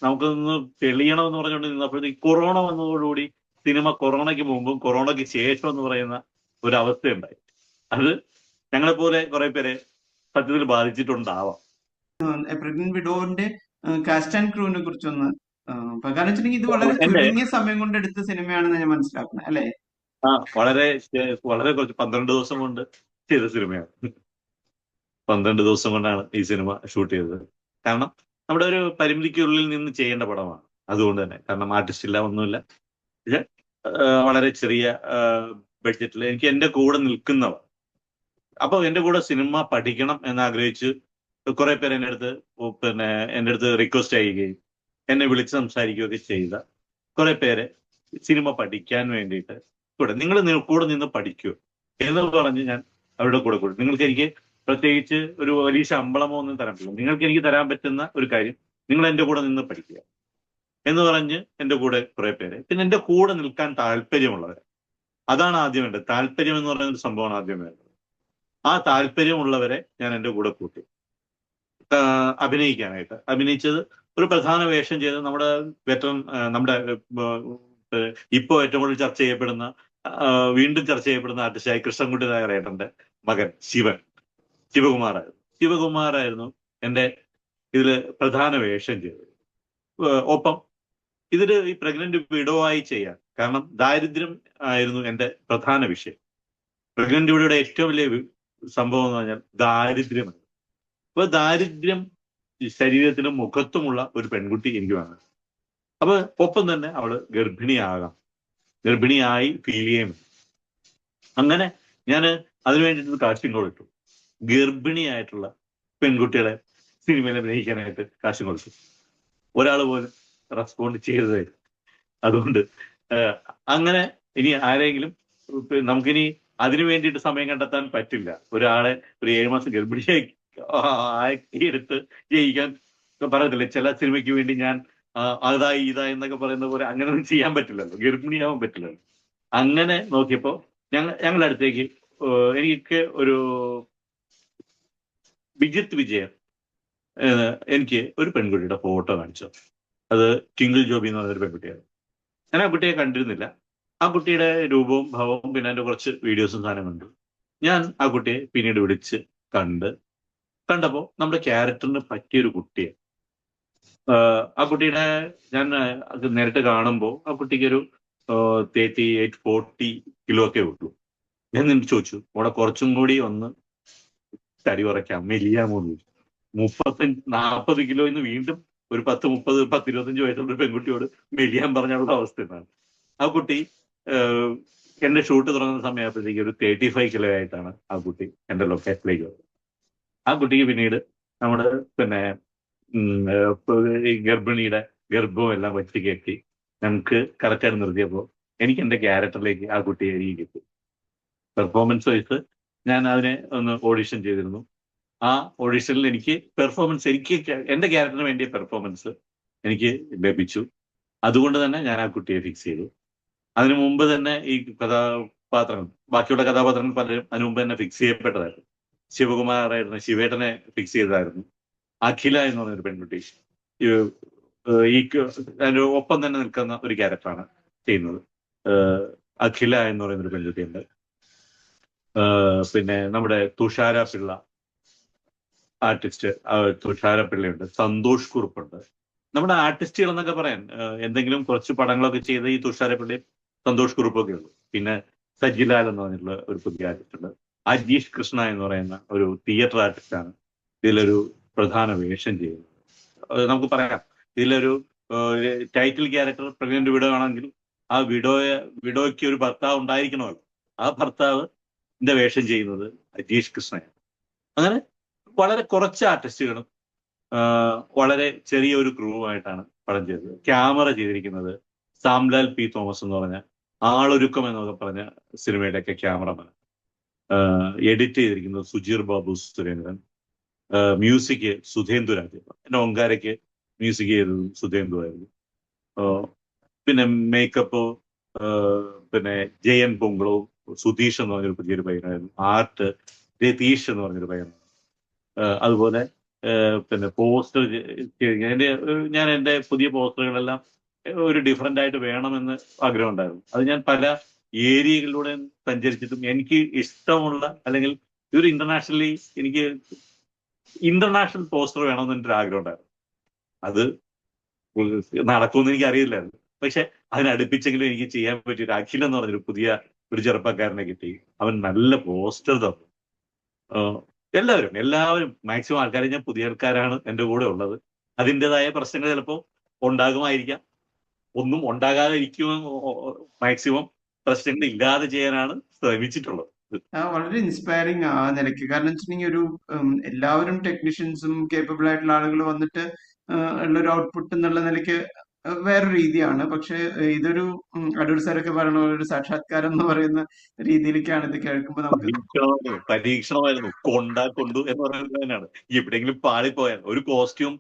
നമുക്കൊന്ന് തെളിയണമെന്ന് പറഞ്ഞുകൊണ്ട് നിന്നപ്പോഴത്തേക്ക് കൊറോണ വന്നതോടുകൂടി സിനിമ കൊറോണയ്ക്ക് മുമ്പും കൊറോണയ്ക്ക് ശേഷം എന്ന് പറയുന്ന ഒരു അവസ്ഥയുണ്ടായി. അത് ഞങ്ങളെപ്പോലെ കുറെ പേരെ സത്യത്തിൽ ബാധിച്ചിട്ടുണ്ടാവാം. പ്രഗ്നന്റ് വിഡോവിന്റെ കാസ്റ്റ് ആൻഡ് ക്രൂവിനെ കുറിച്ചൊന്ന് കാരണം വെച്ചിട്ടുണ്ടെങ്കിൽ ഇത് വളരെ ചുരുങ്ങിയ സമയം കൊണ്ട് എടുത്ത സിനിമയാണെന്ന് ഞാൻ മനസ്സിലാക്കുന്നത്, അല്ലെ? വളരെ കുറച്ച് 12 ദിവസം കൊണ്ട് ചെയ്ത സിനിമയാണ്. 12 ദിവസം കൊണ്ടാണ് ഈ സിനിമ ഷൂട്ട് ചെയ്തത്. കാരണം നമ്മുടെ ഒരു പരിമിതിക്കുള്ളിൽ നിന്ന് ചെയ്യേണ്ട പടമാണ്. അതുകൊണ്ട് തന്നെ, കാരണം ആർട്ടിസ്റ്റ് ഇല്ല, ഒന്നുമില്ല. പക്ഷെ വളരെ ചെറിയ ബഡ്ജറ്റിൽ എനിക്ക് എന്റെ കൂടെ നിൽക്കുന്നവർ, അപ്പൊ എന്റെ കൂടെ സിനിമ പഠിക്കണം എന്നാഗ്രഹിച്ച് കുറെ പേര് എൻ്റെ അടുത്ത് റിക്വസ്റ്റ് ചെയ്യുകയും എന്നെ വിളിച്ച് സംസാരിക്കുകയൊക്കെ ചെയ്ത കുറെ പേരെ സിനിമ പഠിക്കാൻ വേണ്ടിയിട്ട് നിങ്ങൾ കൂടെ നിന്ന് പഠിക്കൂ എന്ന് പറഞ്ഞ് ഞാൻ അവരുടെ കൂടെ നിങ്ങൾക്ക് എനിക്ക് പ്രത്യേകിച്ച് ഒരു വലിയ ശമ്പളമോ ഒന്നും തരാൻ പറ്റില്ല. നിങ്ങൾക്ക് എനിക്ക് തരാൻ പറ്റുന്ന ഒരു കാര്യം, നിങ്ങൾ എന്റെ കൂടെ നിന്ന് പഠിക്കുക എന്ന് പറഞ്ഞ് എന്റെ കൂടെ കുറെ പേര്, പിന്നെ എന്റെ കൂടെ നിൽക്കാൻ താല്പര്യമുള്ളവർ, അതാണ് ആദ്യം വേണ്ടത്. താല്പര്യം എന്ന് പറയുന്ന ഒരു സംഭവമാണ് ആദ്യം വേണ്ടത്. ആ താല്പര്യമുള്ളവരെ ഞാൻ എന്റെ കൂടെ കൂട്ടി അഭിനയിക്കാനായിട്ട്. അഭിനയിച്ചത് ഒരു പ്രധാന വേഷം ചെയ്ത് നമ്മുടെ വെറ്ററൻ, നമ്മുടെ ഇപ്പോ ഏറ്റവും കൂടുതൽ ചർച്ച ചെയ്യപ്പെടുന്ന, വീണ്ടും ചർച്ച ചെയ്യപ്പെടുന്ന ആർട്ടിസ്റ്റായ കൃഷ്ണൻകുട്ടി നായരേട്ടന്റെ മകൻ ശിവകുമാറായിരുന്നു എന്റെ ഇതില് പ്രധാന വേഷം ചെയ്തത്. ഒപ്പം ഇതില് ഈ പ്രഗ്നന്റ് വിഡോ ആയി ചെയ്യാൻ കാരണം ദാരിദ്ര്യം ആയിരുന്നു എന്റെ പ്രധാന വിഷയം. പ്രഗ്നന്റ് വിഡോയുടെ ഏറ്റവും വലിയ സംഭവം എന്ന് പറഞ്ഞാൽ ദാരിദ്ര്യമാണ്. അപ്പൊ ദാരിദ്ര്യം ശരീരത്തിനും മുഖത്തുമുള്ള ഒരു പെൺകുട്ടി എനിക്ക് വേണം. അപ്പൊ ഒപ്പം തന്നെ അവള് ഗർഭിണിയായി ഫീൽ ചെയ്യും. അങ്ങനെ ഞാൻ അതിനു വേണ്ടിയിട്ട് കാസ്റ്റിംഗ് കോൾ ഇട്ടു. ഗർഭിണിയായിട്ടുള്ള പെൺകുട്ടികളെ സിനിമയിൽ അഭിനയിക്കാനായിട്ട് കാസ്റ്റിംഗ് കൊടുത്തു. ഒരാൾ പോലും റെസ്പോണ്ട് ചെയ്തത്. അതുകൊണ്ട് അങ്ങനെ ഇനി ആരെങ്കിലും നമുക്കിനി അതിനു വേണ്ടിയിട്ട് സമയം കണ്ടെത്താൻ പറ്റില്ല. ഒരാളെ ഒരു 7 മാസം ഗർഭിണിയാക്കി എടുത്ത് ജയിക്കാൻ പറയത്തില്ല. ചില സിനിമയ്ക്ക് വേണ്ടി ഞാൻ അതായി ഇതായി എന്നൊക്കെ പറയുന്ന പോലെ അങ്ങനെ ഒന്നും ചെയ്യാൻ പറ്റില്ലല്ലോ, ഗർഭിണിയാവാൻ പറ്റില്ലല്ലോ. അങ്ങനെ നോക്കിയപ്പോ ഞങ്ങളുടെ അടുത്തേക്ക് എനിക്ക് ഒരു വിജിത്ത് വിജയൻ എനിക്ക് ഒരു പെൺകുട്ടിയുടെ ഫോട്ടോ കാണിച്ചു. അത് ടിങ്കിൾ ജോബി എന്ന് പറഞ്ഞൊരു പെൺകുട്ടിയാണ്. ഞാൻ ആ കുട്ടിയെ കണ്ടിരുന്നില്ല. ആ കുട്ടിയുടെ രൂപവും ഭാവവും പിന്നെ അതിന്റെ കുറച്ച് വീഡിയോസും സാധനം കണ്ടു. ഞാൻ ആ കുട്ടിയെ പിന്നീട് വിളിച്ച് കണ്ടപ്പോൾ നമ്മുടെ ക്യാരക്ടറിന് പറ്റിയൊരു കുട്ടിയെ, ആ കുട്ടിയുടെ ഞാൻ നേരിട്ട് കാണുമ്പോൾ ആ കുട്ടിക്ക് ഒരു 38-40 കിലോ ഒക്കെ ഉള്ളൂ. ഞാൻ നിന്നിട്ട് ചോദിച്ചു, അവിടെ കുറച്ചും കൂടി ഒന്ന് തടി കുറയ്ക്കാം, മെലിയാമോ എന്ന് ചോദിച്ചു. 35-40 കിലോ എന്ന് വീണ്ടും ഒരു 10-25 വയസ്സുള്ള ഒരു പെൺകുട്ടിയോട് മെലിയാൻ പറഞ്ഞുള്ള അവസ്ഥ എന്നാണ്. ആ കുട്ടി എന്റെ ഷൂട്ട് തുടങ്ങുന്ന സമയമായപ്പോഴത്തേക്ക് ഒരു 35 കിലോ ആയിട്ടാണ് ആ കുട്ടി എന്റെ ലൊക്കേഷനിലേക്ക് വന്നത്. ആ കുട്ടിക്ക് പിന്നീട് നമ്മുടെ പിന്നെ ഗർഭിണിയുടെ ഗർഭവും എല്ലാം വെച്ച് കെട്ടി ഞങ്ങൾക്ക് കറക്റ്റായിട്ട് നിർത്തിയപ്പോൾ എനിക്ക് എന്റെ ക്യാരക്ടറിലേക്ക് ആ കുട്ടിയെ എനിക്ക് കിട്ടി. പെർഫോമൻസ് വൈസ് ഞാൻ അതിനെ ഒന്ന് ഓഡിഷൻ ചെയ്തിരുന്നു. ആ ഓഡിഷനിൽ എനിക്ക് എന്റെ ക്യാരക്ടറിന് വേണ്ടിയ പെർഫോമൻസ് എനിക്ക് ലഭിച്ചു. അതുകൊണ്ട് തന്നെ ഞാൻ ആ കുട്ടിയെ ഫിക്സ് ചെയ്തു. അതിനു മുമ്പ് തന്നെ ഈ ബാക്കിയുള്ള കഥാപാത്രങ്ങൾ പലരും അതിനു മുമ്പ് തന്നെ ഫിക്സ് ചെയ്യപ്പെട്ടതായിരുന്നു. ശിവകുമാറായിരുന്നു, ശിവേട്ടനെ ഫിക്സ് ചെയ്തതായിരുന്നു. അഖില എന്ന് പറഞ്ഞൊരു പെൺകുട്ടി അതിന്റെ ഒപ്പം തന്നെ നിൽക്കുന്ന ഒരു ക്യാരക്ടറാണ് ചെയ്യുന്നത്. അഖില എന്ന് പറയുന്നൊരു പെൺകുട്ടിയുണ്ട്. പിന്നെ നമ്മുടെ തുഷാര പിള്ള ആർട്ടിസ്റ്റ്, തുഷാര പിള്ളയുണ്ട്. സന്തോഷ് കുറുപ്പുണ്ട്. നമ്മുടെ ആർട്ടിസ്റ്റുകൾ എന്നൊക്കെ പറയാൻ എന്തെങ്കിലും കുറച്ച് പടങ്ങളൊക്കെ ചെയ്ത ഈ തുഷാര പിള്ളയും സന്തോഷ് കുറുപ്പൊക്കെ ഉള്ളു. പിന്നെ സജിലാൽ എന്ന് പറഞ്ഞിട്ടുള്ള ഒരു പുതിയ ആർട്ടിസ്റ്റ് ഉണ്ട്. അജീഷ് കൃഷ്ണ എന്ന് പറയുന്ന ഒരു തിയേറ്റർ ആർട്ടിസ്റ്റാണ് ഇതിലൊരു പ്രധാന വേഷം ചെയ്യുന്നത്. നമുക്ക് പറയാം, ഇതിലൊരു ടൈറ്റിൽ ക്യാരക്ടർ പ്രഗ്നന്റ് വിഡോ ആണെങ്കിൽ ആ വിഡോയ്ക്ക് ഒരു ഭർത്താവ് ഉണ്ടായിരിക്കണമല്ലോ. ആ ഭർത്താവിന്റെ വേഷം ചെയ്യുന്നത് അജീഷ് കൃഷ്ണയാണ്. അങ്ങനെ വളരെ കുറച്ച് ആർട്ടിസ്റ്റുകളും വളരെ ചെറിയൊരു ക്രൂവുമായിട്ടാണ് പടം ചെയ്തത്. ക്യാമറ ചെയ്തിരിക്കുന്നത് സാംലാൽ പി തോമസ് എന്ന് പറഞ്ഞ ആളൊരുക്കം എന്നൊക്കെ പറഞ്ഞ സിനിമയുടെയൊക്കെ ക്യാമറമാൻ. എഡിറ്റ് ചെയ്തിരിക്കുന്നത് സുജീർ ബാബു സുരേന്ദ്രൻ. മ്യൂസിക് സുധേന്ദു രാജ്. എന്റെ ഒങ്കാരയ്ക്ക് മ്യൂസിക് ചെയ്തത് സുധേന്ദു ആയിരുന്നു. പിന്നെ മേക്കപ്പ് പിന്നെ ജയൻ പൊങ്കളവും സുധീഷ് എന്ന് പറഞ്ഞൊരു പുതിയൊരു പയ്യനായിരുന്നു. ആർട്ട് രതീഷ് എന്ന് പറഞ്ഞൊരു പയ്യനാണ്. അതുപോലെ പിന്നെ പോസ്റ്റർ ഞാൻ എൻ്റെ പുതിയ പോസ്റ്ററുകളെല്ലാം ഒരു ഡിഫറെന്റ് ആയിട്ട് വേണമെന്ന് ആഗ്രഹം ഉണ്ടായിരുന്നു. അത് ഞാൻ പല ഏരിയകളിലൂടെ സഞ്ചരിച്ചിട്ടും എനിക്ക് ഇഷ്ടമുള്ള അല്ലെങ്കിൽ ഒരു ഇന്റർനാഷണൽ പോസ്റ്റർ വേണമെന്ന് എൻ്റെ ഒരു ആഗ്രഹം ഉണ്ടായിരുന്നു. അത് നടക്കുമെന്ന് എനിക്ക് അറിയില്ലായിരുന്നു. പക്ഷെ അതിനടുപ്പിച്ചെങ്കിലും എനിക്ക് ചെയ്യാൻ പറ്റിയ ഒരു അഖിൽ എന്ന് പറഞ്ഞൊരു പുതിയ ഒരു ചെറുപ്പക്കാരനെ കിട്ടി. അവൻ നല്ല പോസ്റ്റർ തന്നു. എല്ലാവരും മാക്സിമം ആൾക്കാരെ, ഞാൻ പുതിയ ആൾക്കാരാണ് എൻ്റെ കൂടെ ഉള്ളത്. അതിൻ്റെതായ പ്രശ്നങ്ങൾ ചിലപ്പോൾ ഉണ്ടാകുമായിരിക്കാം. ഒന്നും ഉണ്ടാകാതിരിക്കുമെന്ന് മാക്സിമം പ്രശ്നങ്ങൾ ഇല്ലാതെ ചെയ്യാനാണ് ശ്രമിച്ചിട്ടുള്ളത്. വളരെ ഇൻസ്പയറിംഗ് ആ നിലയ്ക്ക്. കാരണം വെച്ചിട്ടുണ്ടെങ്കിൽ ഒരു എല്ലാവരും ടെക്നീഷ്യൻസും കേപ്പബിൾ ആയിട്ടുള്ള ആളുകൾ വന്നിട്ട് ഉള്ളൊരു ഔട്ട്പുട്ട് എന്നുള്ള നിലയ്ക്ക് വേറൊരു രീതിയാണ്. പക്ഷെ ഇതൊരു അടൂർ സാറൊക്കെ പറയുന്ന പോലെ ഒരു സാക്ഷാത്കാരം എന്ന് പറയുന്ന രീതിയിലേക്കാണ് ഇത് കേൾക്കുമ്പോൾ നമുക്ക് പരീക്ഷണമായിരുന്നു. കൊണ്ടു എന്ന് പറയുന്നത് തന്നെയാണ്. എവിടെയെങ്കിലും പാളിപ്പോയാൽ ഒരു കോസ്റ്റ്യൂം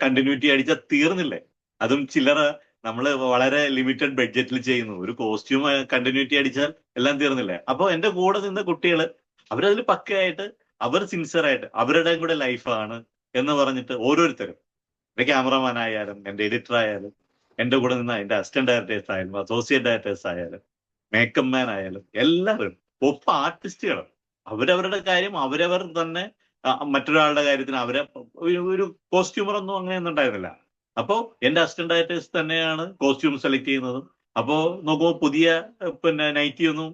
കണ്ടിന്യൂറ്റി അടിച്ചാൽ തീർന്നില്ലേ? അതും ചില്ലറ നമ്മൾ വളരെ ലിമിറ്റഡ് ബഡ്ജറ്റിൽ ചെയ്യുന്നു. ഒരു കോസ്റ്റ്യൂം കണ്ടിന്യൂറ്റി അടിച്ചാൽ എല്ലാം തീർന്നില്ലേ? അപ്പൊ എന്റെ കൂടെ നിന്ന കുട്ടികള് അവരതിൽ പക്കയായിട്ട്, അവർ സിൻസിയർ ആയിട്ട് അവരുടെ കൂടെ ലൈഫാണ് എന്ന് പറഞ്ഞിട്ട് ഓരോരുത്തരും, എന്റെ ക്യാമറമാൻ ആയാലും എന്റെ എഡിറ്റർ ആയാലും എന്റെ കൂടെ നിന്ന എന്റെ അസിസ്റ്റന്റ് ഡയറക്ടേഴ്സ് ആയാലും അസോസിയേറ്റ് ഡയറക്ടേഴ്സ് ആയാലും മേക്കപ്പ് മാൻ ആയാലും എല്ലാവരും, ഒപ്പം ആർട്ടിസ്റ്റുകളും അവരവരുടെ കാര്യം അവരവർ തന്നെ, മറ്റൊരാളുടെ കാര്യത്തിന് അവരെ ഒരു കോസ്റ്റ്യൂമർ ഒന്നും അങ്ങനെയൊന്നും ഉണ്ടായിരുന്നില്ല. അപ്പോ എന്റെ അസിസ്റ്റന്റ് ഡയറക്ടേഴ്സ് തന്നെയാണ് കോസ്റ്റ്യൂം സെലക്ട് ചെയ്യുന്നതും. അപ്പോ നോക്കുമ്പോൾ പുതിയ പിന്നെ നൈറ്റി ഒന്നും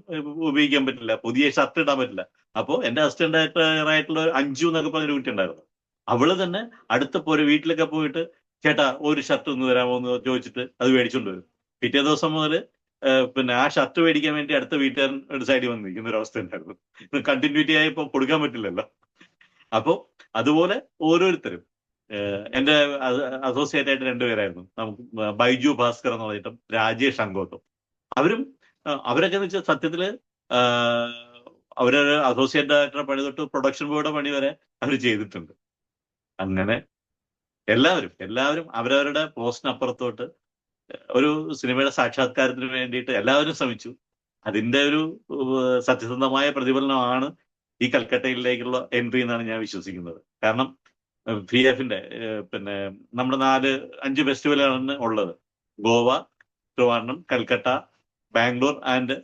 ഉപയോഗിക്കാൻ പറ്റില്ല, പുതിയ ഷർട്ട് ഇടാൻ പറ്റില്ല. അപ്പോ എന്റെ അസിസ്റ്റന്റ് ഡയറക്ടർ ആയിട്ടുള്ള അഞ്ജു എന്നൊക്കെ പറഞ്ഞൊരു കുട്ടി ഉണ്ടായിരുന്നു. അവള് തന്നെ അടുത്ത പോലെ വീട്ടിലൊക്കെ പോയിട്ട് ചേട്ടാ ഒരു ഷർട്ട് ഒന്ന് തരാമോ എന്ന് ചോദിച്ചിട്ട് അത് മേടിച്ചോണ്ട് വരും. പിറ്റേ ദിവസം മുതൽ പിന്നെ ആ ഷർട്ട് മേടിക്കാൻ വേണ്ടി അടുത്ത വീട്ടുകാരൻ ഒരു സൈഡിൽ വന്ന് നിൽക്കുന്ന ഒരു അവസ്ഥ ഉണ്ടായിരുന്നു. കണ്ടിന്യൂറ്റി ആയി ഇപ്പൊ കൊടുക്കാൻ പറ്റില്ലല്ലോ. അപ്പോ അതുപോലെ ഓരോരുത്തരും, എന്റെ അസോസിയേറ്റ് ആയിട്ട് രണ്ടുപേരായിരുന്നു. നമുക്ക് ബൈജു ഭാസ്കർ എന്ന് പറഞ്ഞിട്ടും രാജേഷ് അങ്കോത്തും. അവരും അവരൊക്കെ എന്ന് വെച്ചാൽ സത്യത്തില് അവരൊരു അസോസിയേറ്റ് ഡയറക്ടറെ പണി തൊട്ട് പ്രൊഡക്ഷൻ ബോർഡ് പണി വരെ അവർ ചെയ്തിട്ടുണ്ട്. അങ്ങനെ എല്ലാവരും അവരവരുടെ പോസ്റ്റിനപ്പുറത്തോട്ട് ഒരു സിനിമയുടെ സാക്ഷാത്കാരത്തിന് വേണ്ടിയിട്ട് എല്ലാവരും ശ്രമിച്ചു. അതിന്റെ ഒരു സത്യസന്ധമായ പ്രതിഫലനമാണ് ഈ കൽക്കട്ടയിലേക്കുള്ള എൻട്രി എന്നാണ് ഞാൻ വിശ്വസിക്കുന്നത്. കാരണം PFന്റെ പിന്നെ നമ്മുടെ 4-5 ഫെസ്റ്റിവലാണ് ഉള്ളത്. ഗോവ, ട്രിവാൻഡ്രം, കൽക്കട്ട, ബാംഗ്ലൂർ ആൻഡ്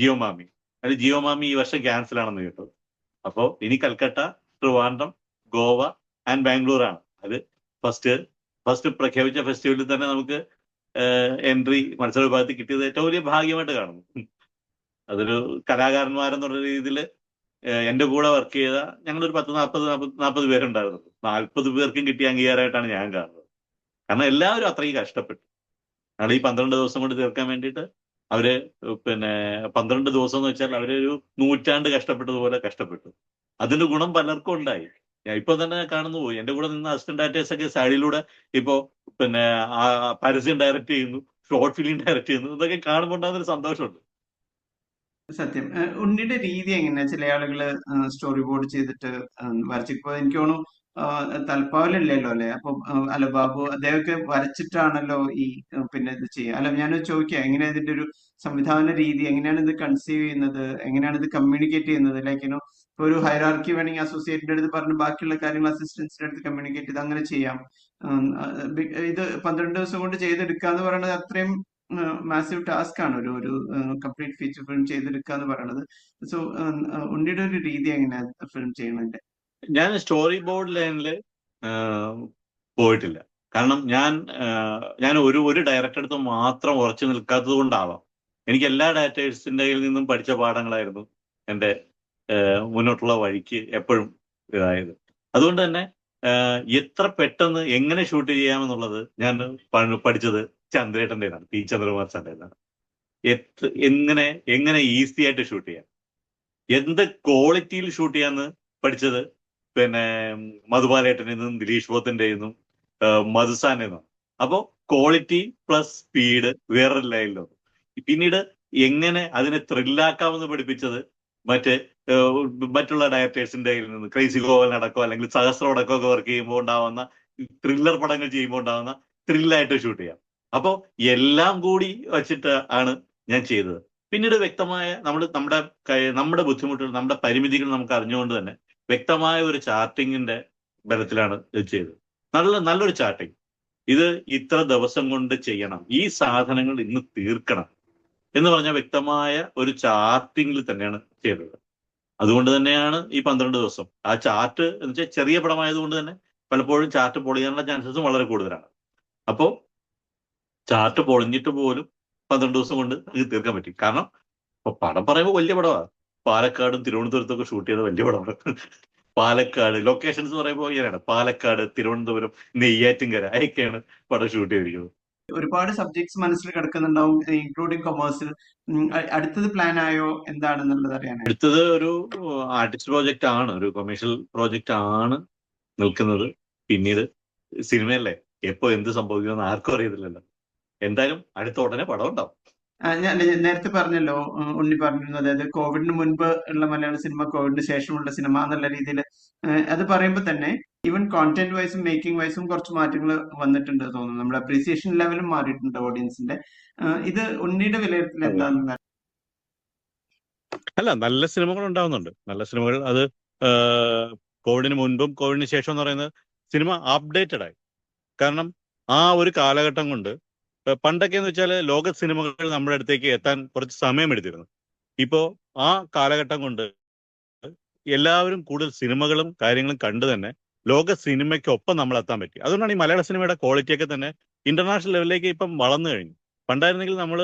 ജിയോമാമി. അതിൽ ജിയോമാമി ഈ വർഷം ക്യാൻസൽ ആണെന്ന് കേട്ടത്. അപ്പോ ഇനി കൽക്കട്ട, ട്രിവാൻഡ്രം, ഗോവ ആൻഡ് ബാംഗ്ലൂർ ആണ്. അത് ഫസ്റ്റ് പ്രഖ്യാപിച്ച ഫെസ്റ്റിവലിൽ തന്നെ നമുക്ക് എൻട്രി മത്സര വിഭാഗത്തിൽ കിട്ടിയത് ഏറ്റവും വലിയ ഭാഗ്യമായിട്ട് കാണുന്നു. അതൊരു കലാകാരന്മാരെന്നുള്ള രീതിയിൽ എന്റെ കൂടെ വർക്ക് ചെയ്ത ഞങ്ങളൊരു 40 പേരുണ്ടായിരുന്നു. 40 പേർക്കും കിട്ടിയ അംഗീകാരമായിട്ടാണ് ഞാൻ കാണുന്നത്. കാരണം എല്ലാവരും അത്രയും കഷ്ടപ്പെട്ടു. ഞങ്ങൾ ഈ 12 ദിവസം കൊണ്ട് തീർക്കാൻ വേണ്ടിയിട്ട് അവര് പിന്നെ 12 ദിവസം എന്ന് വെച്ചാൽ അവരൊരു 100 നൂറ്റാണ്ട് കഷ്ടപ്പെട്ടതുപോലെ കഷ്ടപ്പെട്ടു. അതിന്റെ ഗുണം പലർക്കും ഉണ്ടായി. ഇപ്പൊ തന്നെ കാണുന്നു പോയി. എന്റെ കൂടെ നിന്ന് അസിസ്റ്റന്റ് ഡയറക്ടേഴ്സ് ഒക്കെ സൈഡിലൂടെ ഇപ്പോ പിന്നെ പരസ്യം ഡയറക്റ്റ് ചെയ്യുന്നു, ഷോർട്ട് ഫിലിം ഡയറക്റ്റ് ചെയ്യുന്നു. ഇതൊക്കെ കാണുമ്പോൾ ഉണ്ടാകുന്ന ഒരു സന്തോഷമുണ്ട്. സത്യം. ഉണ്ണിയുടെ രീതി എങ്ങനെയാ? ചില ആളുകള് സ്റ്റോറി ബോർഡ് ചെയ്തിട്ട് വരച്ചിപ്പോ എനിക്ക് തോന്നുന്നു തൽപ്പാവിലല്ലല്ലോ അല്ലെ? അപ്പൊ അല്ല ബാബു അദ്ദേഹമൊക്കെ വരച്ചിട്ടാണല്ലോ ഈ പിന്നെ ഇത് ചെയ്യുക. അല്ല ഞാൻ ചോദിക്കാം, എങ്ങനെയാ ഇതിന്റെ ഒരു സംവിധാന രീതി, എങ്ങനെയാണ് ഇത് കൺസീവ് ചെയ്യുന്നത്, എങ്ങനെയാണ് ഇത് കമ്മ്യൂണിക്കേറ്റ് ചെയ്യുന്നത്? ലൈക്ക് ഇപ്പൊ ഒരു ഹൈറാർക്കി വേണമെങ്കിൽ അസോസിയേറ്റിന്റെ അടുത്ത് പറഞ്ഞ് ബാക്കിയുള്ള കാര്യങ്ങൾ അസിസ്റ്റൻസിന്റെ അടുത്ത് കമ്മ്യൂണിക്കേറ്റ് ചെയ്ത് അങ്ങനെ ചെയ്യാം. ഇത് 12 ദിവസം കൊണ്ട് ചെയ്തെടുക്കുക എന്ന് പറയുന്നത് അത്രയും മാസീവ് ടാസ്ക് ആണ്. ഒരു കംപ്ലീറ്റ് ഫീച്ചർ ഫിലിം ചെയ്തെടുക്കുക എന്ന് പറയുന്നത്. സോ ഉണ്ണിയുടെ ഒരു രീതി എങ്ങനെയാ ഫിലിം ചെയ്യുന്നതിന്റെ? ഞാൻ സ്റ്റോറി ബോർഡ് ലൈനിൽ പോയിട്ടില്ല. കാരണം ഞാൻ ഒരു ഡയറക്ടർ അടുത്ത് മാത്രം ഉറച്ചു നിൽക്കാത്തത് കൊണ്ടാവാം, എനിക്ക് എല്ലാ ഡയറക്ടേഴ്സിന്റെ കയ്യിൽ നിന്നും പഠിച്ച പാഠങ്ങളായിരുന്നു എൻ്റെ മുന്നോട്ടുള്ള വഴിക്ക് എപ്പോഴും ഇതായത്. അതുകൊണ്ട് തന്നെ എത്ര പെട്ടെന്ന് എങ്ങനെ ഷൂട്ട് ചെയ്യാമെന്നുള്ളത് ഞാൻ പഠിച്ചത് ചന്ദ്രേട്ടൻ്റെതാണ്, പി ചന്ദ്രകുമാർ സാറിൻ്റെതാണ്. എങ്ങനെ ഈസി ആയിട്ട് ഷൂട്ട് ചെയ്യാം, എന്ത് ക്വാളിറ്റിയിൽ ഷൂട്ട് ചെയ്യാന്ന് പഠിച്ചത് പിന്നെ മധുബാലേട്ടനിൽ നിന്നും ദിലീഷ് പോത്തിന്റെ നിന്നും മധുസാന്റെ നിന്നും. അപ്പോ ക്വാളിറ്റി പ്ലസ് സ്പീഡ് വേറൊരു ലൈനിലും. പിന്നീട് എങ്ങനെ അതിനെ ത്രില്ലാക്കാമെന്ന് പഠിപ്പിച്ചത് മറ്റുള്ള ഡയറക്ടേഴ്സിന്റെ കയ്യിൽ നിന്ന്, ക്രൈസി ഗോവലിനടക്കോ അല്ലെങ്കിൽ സഹസ്രമടക്കോ ഒക്കെ വർക്ക് ചെയ്യുമ്പോൾ ഉണ്ടാവുന്ന ത്രില്ലർ പടങ്ങൾ ചെയ്യുമ്പോൾ ഉണ്ടാവുന്ന ത്രില്ലായിട്ട് ഷൂട്ട് ചെയ്യാം. അപ്പോ എല്ലാം കൂടി വച്ചിട്ട് ആണ് ഞാൻ ചെയ്തത്. പിന്നീട് വ്യക്തമായ നമ്മുടെ ബുദ്ധിമുട്ടുകൾ, നമ്മുടെ പരിമിതികൾ നമുക്ക് അറിഞ്ഞുകൊണ്ട് തന്നെ വ്യക്തമായ ഒരു ചാർട്ടിങ്ങിന്റെ ബലത്തിലാണ് ഇത് ചെയ്തത്. നല്ലൊരു ചാർട്ടിങ്. ഇത് ഇത്ര ദിവസം കൊണ്ട് ചെയ്യണം, ഈ സാധനങ്ങൾ ഇന്ന് തീർക്കണം എന്ന് പറഞ്ഞ വ്യക്തമായ ഒരു ചാർട്ടിങ്ങിൽ തന്നെയാണ് ചെയ്തത്. അതുകൊണ്ട് തന്നെയാണ് ഈ 12 ദിവസം. ആ ചാർട്ട് എന്ന് വെച്ചാൽ ചെറിയ പടമായതുകൊണ്ട് തന്നെ പലപ്പോഴും ചാർട്ട് പൊളിയാനുള്ള ചാൻസസും വളരെ കൂടുതലാണ്. അപ്പോ ചാർട്ട് പൊളിഞ്ഞിട്ട് പോലും 12 ദിവസം കൊണ്ട് ഇത് തീർക്കാൻ പറ്റി. കാരണം ഇപ്പൊ പടം പറയുമ്പോൾ വലിയ പടമാണ്. പാലക്കാടും തിരുവനന്തപുരത്തൊക്കെ ഷൂട്ട് ചെയ്ത വലിയ പടമാണ്. പാലക്കാട് ലൊക്കേഷൻസ് പറയുമ്പോൾ ഇങ്ങനെയാണ്, പാലക്കാട്, തിരുവനന്തപുരം, നെയ്യാറ്റിൻകര ഒക്കെയാണ് പടം ഷൂട്ട് ചെയ്തിരിക്കുന്നത്. ഒരുപാട് സബ്ജക്ട്സ് മനസ്സിൽ കിടക്കുന്നുണ്ടാവും, ഇൻക്ലൂഡിങ് കൊമേഴ്സിൽ. അടുത്തത് പ്ലാൻ ആയോ എന്താണെന്നുള്ളത് അറിയാൻ? അടുത്തത് ഒരു ആർട്ടിസ്റ്റ് പ്രോജക്റ്റ് ആണ്, ഒരു കൊമേഴ്ഷ്യൽ പ്രോജക്റ്റ് ആണ് നിൽക്കുന്നത്. പിന്നീട് സിനിമയല്ലേ, എപ്പോ എന്ത് സംഭവിക്കുമെന്ന് ആർക്കും അറിയത്തില്ലല്ലോ. എന്തായാലും അടുത്ത ഉടനെ പടം ഉണ്ടാവും. ഞാൻ നേരത്തെ പറഞ്ഞല്ലോ, ഉണ്ണി പറഞ്ഞിരുന്നു, അതായത് കോവിഡിന് മുൻപ് ഉള്ള മലയാള സിനിമ, കോവിഡിന് ശേഷമുള്ള സിനിമ എന്നുള്ള രീതിയിൽ അത് പറയുമ്പോൾ തന്നെ ഈവൻ കോntന്റ് വൈസും മേക്കിംഗ് വൈസും കുറച്ച് മാറ്റങ്ങൾ വന്നിട്ടുണ്ട് തോന്നുന്നു. നമ്മുടെ അപ്രീസിയേഷൻ ലെവലും മാറിയിട്ടുണ്ട് ഓഡിയൻസിന്റെ. ഇത് ഉണ്ണിയുടെ വിലയിരുത്തൽ അതെ. എന്താണെന്ന്? അല്ല, നല്ല സിനിമകൾ ഉണ്ടാവുന്നുണ്ട്. നല്ല സിനിമകൾ അത് കോവിഡിന് മുൻപും കോവിഡിന് ശേഷം എന്ന് പറയുന്നത് സിനിമ അപ്ഡേറ്റഡ് ആയി. കാരണം ആ ഒരു കാലഘട്ടം കൊണ്ട് പണ്ടൊക്കെ എന്ന് വെച്ചാൽ ലോക സിനിമകൾ നമ്മുടെ അടുത്തേക്ക് എത്താൻ കുറച്ച് സമയമെടുത്തിരുന്നു. ഇപ്പോ ആ കാലഘട്ടം കൊണ്ട് എല്ലാവരും കൂടുതൽ സിനിമകളും കാര്യങ്ങളും കണ്ടു തന്നെ ലോക സിനിമയ്ക്കൊപ്പം നമ്മൾ എത്താൻ പറ്റി. അതുകൊണ്ടാണ് ഈ മലയാള സിനിമയുടെ ക്വാളിറ്റിയൊക്കെ തന്നെ ഇന്റർനാഷണൽ ലെവലിലേക്ക് ഇപ്പം വളർന്നു കഴിഞ്ഞു. പണ്ടായിരുന്നെങ്കിൽ നമ്മൾ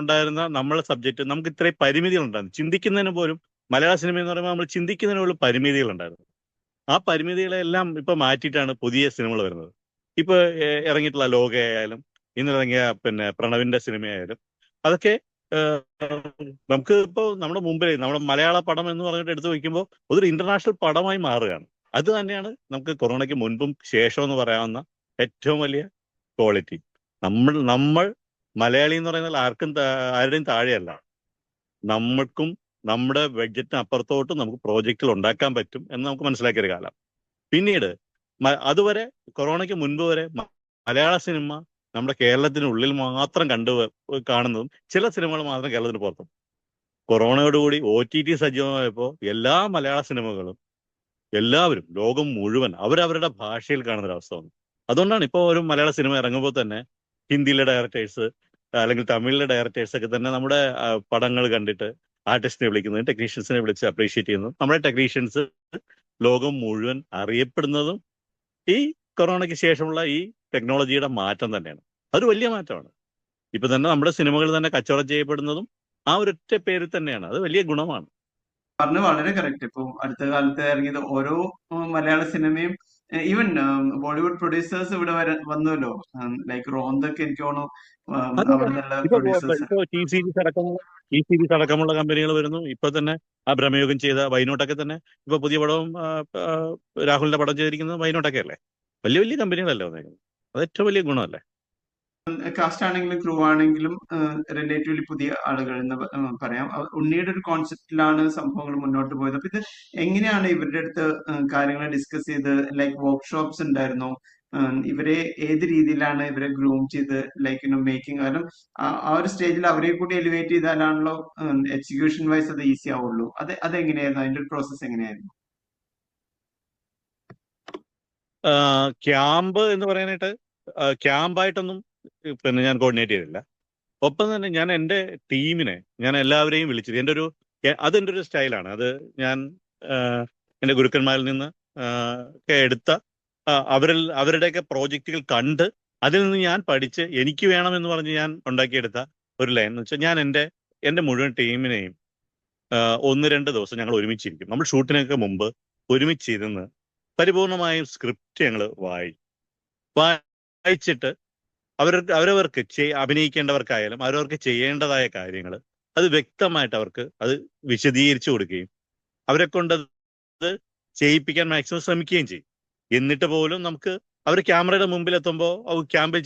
ഉണ്ടായിരുന്ന നമ്മളെ സബ്ജക്റ്റ് നമുക്ക് ഇത്രയും പരിമിതികൾ ഉണ്ടായിരുന്നു. ചിന്തിക്കുന്നതിന് പോലും മലയാള സിനിമ എന്ന് പറയുമ്പോൾ നമ്മൾ ചിന്തിക്കുന്നതിന് പോലും പരിമിതികൾ ഉണ്ടായിരുന്നു. ആ പരിമിതികളെല്ലാം ഇപ്പൊ മാറ്റിയിട്ടാണ് പുതിയ സിനിമകൾ വരുന്നത്. ഇപ്പൊ ഇറങ്ങിയിട്ടുള്ള ലോകയായാലും ഇന്നിറങ്ങിയ പ്രണവിന്റെ സിനിമയായാലും അതൊക്കെ നമുക്ക് ഇപ്പോൾ നമ്മുടെ മുമ്പിൽ നമ്മുടെ മലയാള പടം എന്ന് പറഞ്ഞിട്ട് എടുത്തു വയ്ക്കുമ്പോൾ ഒരു ഇന്റർനാഷണൽ പടമായി മാറുകയാണ്. അത് തന്നെയാണ് നമുക്ക് കൊറോണയ്ക്ക് മുൻപും ശേഷം എന്ന് പറയാവുന്ന ഏറ്റവും വലിയ ക്വാളിറ്റി. നമ്മൾ മലയാളി എന്ന് പറയുന്നത് ആരുടെയും താഴെയല്ല. നമ്മൾക്കും നമ്മുടെ ബഡ്ജറ്റിന് അപ്പുറത്തോട്ട് നമുക്ക് പ്രോജക്റ്റുകൾ ഉണ്ടാക്കാൻ പറ്റും എന്ന് നമുക്ക് മനസ്സിലാക്കിയൊരു കാലം. പിന്നീട് അതുവരെ കൊറോണയ്ക്ക് മുൻപ് വരെ മലയാള സിനിമ നമ്മുടെ കേരളത്തിനുള്ളിൽ മാത്രം കാണുന്നതും ചില സിനിമകൾ മാത്രം കേരളത്തിന് പുറത്തും. കൊറോണയോടുകൂടി OTT സജീവമായപ്പോൾ എല്ലാ മലയാള സിനിമകളും എല്ലാവരും ലോകം മുഴുവൻ അവരവരുടെ ഭാഷയിൽ കാണുന്ന ഒരു അവസ്ഥ വന്നു. അതുകൊണ്ടാണ് ഇപ്പോൾ ഒരു മലയാള സിനിമ ഇറങ്ങുമ്പോൾ തന്നെ ഹിന്ദിയിലെ ഡയറക്ടേഴ്സ് അല്ലെങ്കിൽ തമിഴിലെ ഡയറക്ടേഴ്സ് ഒക്കെ തന്നെ നമ്മുടെ പടങ്ങൾ കണ്ടിട്ട് ആർട്ടിസ്റ്റിനെ വിളിക്കുന്നത്, ടെക്നീഷ്യൻസിനെ വിളിച്ച് അപ്രീഷിയേറ്റ് ചെയ്യുന്നതും നമ്മുടെ ടെക്നീഷ്യൻസ് ലോകം മുഴുവൻ അറിയപ്പെടുന്നതും ഈ കൊറോണയ്ക്ക് ശേഷമുള്ള ഈ ടെക്നോളജിയുടെ മാറ്റം തന്നെയാണ്. അതൊരു വലിയ മാറ്റമാണ്. ഇപ്പൊ തന്നെ നമ്മുടെ സിനിമകൾ തന്നെ കച്ചവടം ചെയ്യപ്പെടുന്നതും ആ ഒരൊറ്റ പേരിൽ തന്നെയാണ്. അത് വലിയ ഗുണമാണ്. പറഞ്ഞത് വളരെ കറക്റ്റ്. ഇപ്പൊ അടുത്ത കാലത്ത് ഇറങ്ങിയത് ഓരോ മലയാള സിനിമയും, ഈവൻ ബോളിവുഡ് പ്രൊഡ്യൂസേഴ്സ് ഇവിടെ വന്നല്ലോ. ലൈക്ക് റോന്തൊക്കെ എനിക്ക് തോന്നുന്നു അവിടെ നിന്നുള്ള ഇപ്പൊ പ്രൊഡ്യൂസേഴ്സ്. ടി സീരീസ് അടക്കമുള്ള കമ്പനികൾ വരുന്നു. ഇപ്പൊ തന്നെ ആ ഭ്രമയുഗം ചെയ്ത വൈനോട്ടൊക്കെ തന്നെ ഇപ്പൊ പുതിയ പടവും രാഹുലിന്റെ പടം ചെയ്തിരിക്കുന്നത് വൈനോട്ടൊക്കെ അല്ലേ. വലിയ വലിയ കമ്പനികളല്ലേ വന്നേക്കുന്നത്. അത് ഏറ്റവും വലിയ ഗുണമല്ലേ. കാസ്റ്റ് ആണെങ്കിലും ക്രൂ ആണെങ്കിലും റിലേറ്റീവ്ലി പുതിയ ആളുകൾ എന്ന് പറയാം. ഉണ്ണിയുടെ ഒരു കോൺസെപ്റ്റിലാണ് സംഭവങ്ങൾ മുന്നോട്ട് പോയത്. അപ്പൊ ഇത് എങ്ങനെയാണ് ഇവരുടെ അടുത്ത് കാര്യങ്ങൾ ഡിസ്കസ് ചെയ്ത്, ലൈക്ക് വർക്ക്ഷോപ്സ് ഉണ്ടായിരുന്നു? ഇവരെ ഏത് രീതിയിലാണ് ഇവരെ ഗ്രൂം ചെയ്ത് ലൈക്ക് മേക്കിംഗ്? കാരണം ആ ഒരു സ്റ്റേജിൽ അവരെ കൂടി എലിവേറ്റ് ചെയ്താലാണല്ലോ എക്സിക്യൂഷൻ വൈസ് അത് ഈസി ആവുള്ളൂ. അതെങ്ങനെയായിരുന്നു? അതിന്റെ ഒരു പ്രോസസ് എങ്ങനെയായിരുന്നു? ക്യാമ്പ് എന്ന് പറയാനായിട്ട് ക്യാമ്പായിട്ടൊന്നും ഞാൻ കോർഡിനേറ്റ് ചെയ്തില്ല. ഒപ്പം തന്നെ ഞാൻ എൻ്റെ ടീമിനെ ഞാൻ എല്ലാവരെയും വിളിച്ചത് അതെൻ്റെ ഒരു സ്റ്റൈലാണ്. അത് ഞാൻ എൻ്റെ ഗുരുക്കന്മാരിൽ നിന്ന് ഒക്കെ എടുത്ത അവരുടെയൊക്കെ പ്രോജക്റ്റുകൾ കണ്ട് അതിൽ നിന്ന് ഞാൻ പഠിച്ച് എനിക്ക് വേണമെന്ന് പറഞ്ഞ് ഞാൻ ഉണ്ടാക്കിയെടുത്ത ഒരു ലൈൻ എന്ന് വെച്ചാൽ ഞാൻ എൻ്റെ മുഴുവൻ ടീമിനെയും 1-2 ദിവസം ഞങ്ങൾ ഒരുമിച്ചിരിക്കും. നമ്മൾ ഷൂട്ടിനൊക്കെ മുമ്പ് ഒരുമിച്ചിരുന്ന് പരിപൂർണമായും സ്ക്രിപ്റ്റ് ഞങ്ങൾ വായിച്ചിട്ട് അവരവർക്ക് അഭിനയിക്കേണ്ടവർക്കായാലും അവരവർക്ക് ചെയ്യേണ്ടതായ കാര്യങ്ങൾ അത് വ്യക്തമായിട്ട് അവർക്ക് അത് വിശദീകരിച്ചു കൊടുക്കുകയും അവരെ കൊണ്ട് അത് ചെയ്യിപ്പിക്കാൻ മാക്സിമം ശ്രമിക്കുകയും ചെയ്യും. എന്നിട്ട് പോലും നമുക്ക് അവർ ക്യാമറയുടെ മുമ്പിൽ എത്തുമ്പോൾ ക്യാമ്പ്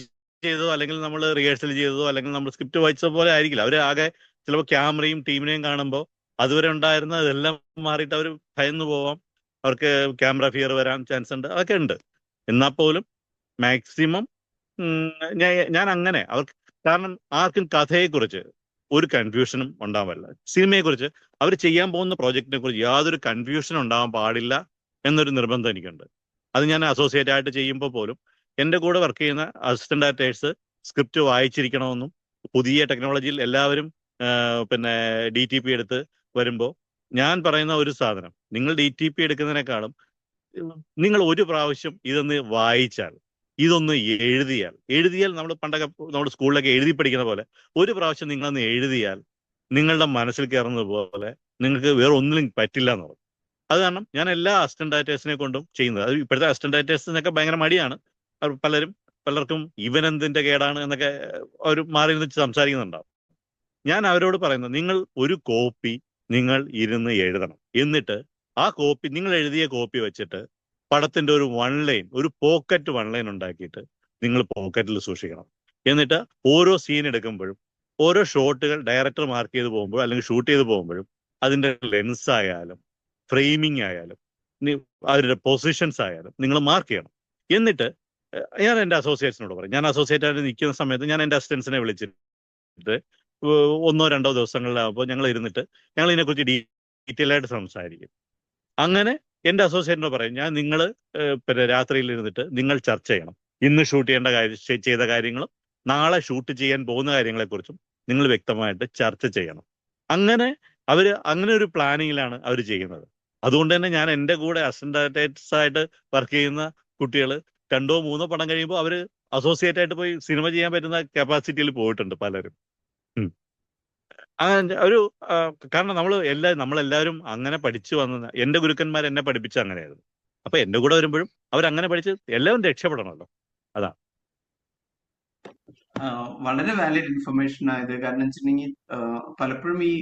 ചെയ്തതോ അല്ലെങ്കിൽ നമ്മൾ റിഹേഴ്സൽ ചെയ്തതോ അല്ലെങ്കിൽ നമ്മൾ സ്ക്രിപ്റ്റ് വായിച്ചത് പോലെ ആയിരിക്കില്ല. അവർ ആകെ ചിലപ്പോൾ ക്യാമറയും ടീമിനെയും കാണുമ്പോൾ അതുവരെ ഉണ്ടായിരുന്ന ഇതെല്ലാം മാറിയിട്ട് അവർ ഭയന്നു പോവാം. അവർക്ക് ക്യാമറ ഫിയർ വരാൻ ചാൻസ് ഉണ്ട്. അതൊക്കെ ഉണ്ട്. എന്നാൽ പോലും മാക്സിമം ഞാൻ അങ്ങനെ അവർക്ക്, കാരണം ആർക്കും കഥയെക്കുറിച്ച് ഒരു കൺഫ്യൂഷനും ഉണ്ടാവില്ല. സിനിമയെക്കുറിച്ച് അവർ ചെയ്യാൻ പോകുന്ന പ്രോജക്റ്റിനെ കുറിച്ച് യാതൊരു കൺഫ്യൂഷനും ഉണ്ടാവാൻ പാടില്ല എന്നൊരു നിർബന്ധം എനിക്കുണ്ട്. അത് ഞാൻ അസോസിയേറ്റ് ആയിട്ട് ചെയ്യുമ്പോൾ പോലും എൻ്റെ കൂടെ വർക്ക് ചെയ്യുന്ന അസിസ്റ്റന്റ് ഡയറക്ടേഴ്സ് സ്ക്രിപ്റ്റ് വായിച്ചിരിക്കണമെന്നും പുതിയ ടെക്നോളജിയിൽ എല്ലാവരും DTP എടുത്ത് വരുമ്പോൾ ഞാൻ പറയുന്ന ഒരു സാധനം, നിങ്ങൾ DTP എടുക്കുന്നതിനേക്കാളും നിങ്ങൾ ഒരു പ്രാവശ്യം ഇതൊന്ന് വായിച്ചാൽ, ഇതൊന്ന് എഴുതിയാൽ നമ്മൾ പണ്ടൊക്കെ നമ്മുടെ സ്കൂളിലൊക്കെ എഴുതി പഠിക്കുന്ന പോലെ ഒരു പ്രാവശ്യം നിങ്ങളൊന്ന് എഴുതിയാൽ നിങ്ങളുടെ മനസ്സിൽ കയറുന്നത് പോലെ നിങ്ങൾക്ക് വേറെ ഒന്നിനും പറ്റില്ല എന്നുള്ളത്. അത് കാരണം ഞാൻ എല്ലാ അസിസ്റ്റന്റ് ഡയറക്ടേഴ്സിനെ കൊണ്ടും ചെയ്യുന്നത്. അത് ഇപ്പോഴത്തെ അസിസ്റ്റന്റ് ഡയറക്ടേഴ്സിനൊക്കെ ഭയങ്കര മടിയാണ്. പലർക്കും ഇവനെന്തിന്റെ കേടാണ് എന്നൊക്കെ അവർ മാറി നിന്ന് സംസാരിക്കുന്നുണ്ടാവും. ഞാൻ അവരോട് പറയുന്നത്, നിങ്ങൾ ഒരു കോപ്പി നിങ്ങൾ ഇരുന്ന് എഴുതണം. എന്നിട്ട് ആ കോപ്പി, നിങ്ങൾ എഴുതിയ കോപ്പി വെച്ചിട്ട് പടത്തിന്റെ ഒരു പോക്കറ്റ് 1 ലൈൻ ഉണ്ടാക്കിയിട്ട് നിങ്ങൾ പോക്കറ്റിൽ സൂക്ഷിക്കണം. എന്നിട്ട് ഓരോ സീൻ എടുക്കുമ്പോഴും ഓരോ ഷോട്ടുകൾ ഡയറക്ടർ മാർക്ക് ചെയ്ത് പോകുമ്പോഴും അല്ലെങ്കിൽ ഷൂട്ട് ചെയ്ത് പോകുമ്പോഴും അതിന്റെ ലെൻസ് ആയാലും ഫ്രെയിമിംഗ് ആയാലും അവരുടെ പൊസിഷൻസ് ആയാലും നിങ്ങൾ മാർക്ക് ചെയ്യണം. എന്നിട്ട് ഞാൻ എൻ്റെ അസോസിയേറ്റ്സിനോട് പറയും. ഞാൻ അസോസിയേറ്റ് ആയിട്ട് നിൽക്കുന്ന സമയത്ത് ഞാൻ എൻ്റെ അസിസ്റ്റൻസിനെ വിളിച്ചിട്ട് ഒന്നോ രണ്ടോ ദിവസങ്ങളിലാകുമ്പോൾ ഞങ്ങൾ ഇരുന്നിട്ട് ഞങ്ങൾ ഇതിനെക്കുറിച്ച് ഡീറ്റെയിൽ ആയിട്ട് സംസാരിക്കും. അങ്ങനെ എൻ്റെ അസോസിയേറ്റിനോട് പറയും, ഞാൻ നിങ്ങൾ പിന്നെ രാത്രിയിൽ ഇരുന്നിട്ട് നിങ്ങൾ ചർച്ച ചെയ്യണം. ഇന്ന് ഷൂട്ട് ചെയ്ത കാര്യങ്ങളും നാളെ ഷൂട്ട് ചെയ്യാൻ പോകുന്ന കാര്യങ്ങളെക്കുറിച്ചും നിങ്ങൾ വ്യക്തമായിട്ട് ചർച്ച ചെയ്യണം. അങ്ങനെ അങ്ങനെ ഒരു പ്ലാനിങ്ങിലാണ് അവർ ചെയ്യുന്നത്. അതുകൊണ്ട് തന്നെ ഞാൻ എൻ്റെ കൂടെ അസിസ്റ്റന്റ്സ് ആയിട്ട് വർക്ക് ചെയ്യുന്ന കുട്ടികൾ 2 3 പടം കഴിയുമ്പോൾ അവർ അസോസിയേറ്റ് ആയിട്ട് പോയി സിനിമ ചെയ്യാൻ പറ്റുന്ന കപ്പാസിറ്റിയിൽ പോയിട്ടുണ്ട് പലരും. ഒരു കാരണം നമ്മളെല്ലാവരും അങ്ങനെ പഠിച്ചു വന്ന എൻ്റെ ഗുരുക്കന്മാർ എന്നെ പഠിപ്പിച്ച അങ്ങനെയായിരുന്നു. അപ്പൊ എൻ്റെ കൂടെ വരുമ്പോഴും അവരങ്ങനെ പഠിച്ച് എല്ലാവരും രക്ഷപ്പെടണമല്ലോ. അതാണ് വളരെ വാലിഡ് ഇൻഫർമേഷൻ ആയത്. കാരണം വെച്ചിട്ടുണ്ടെങ്കിൽ പലപ്പോഴും ഈ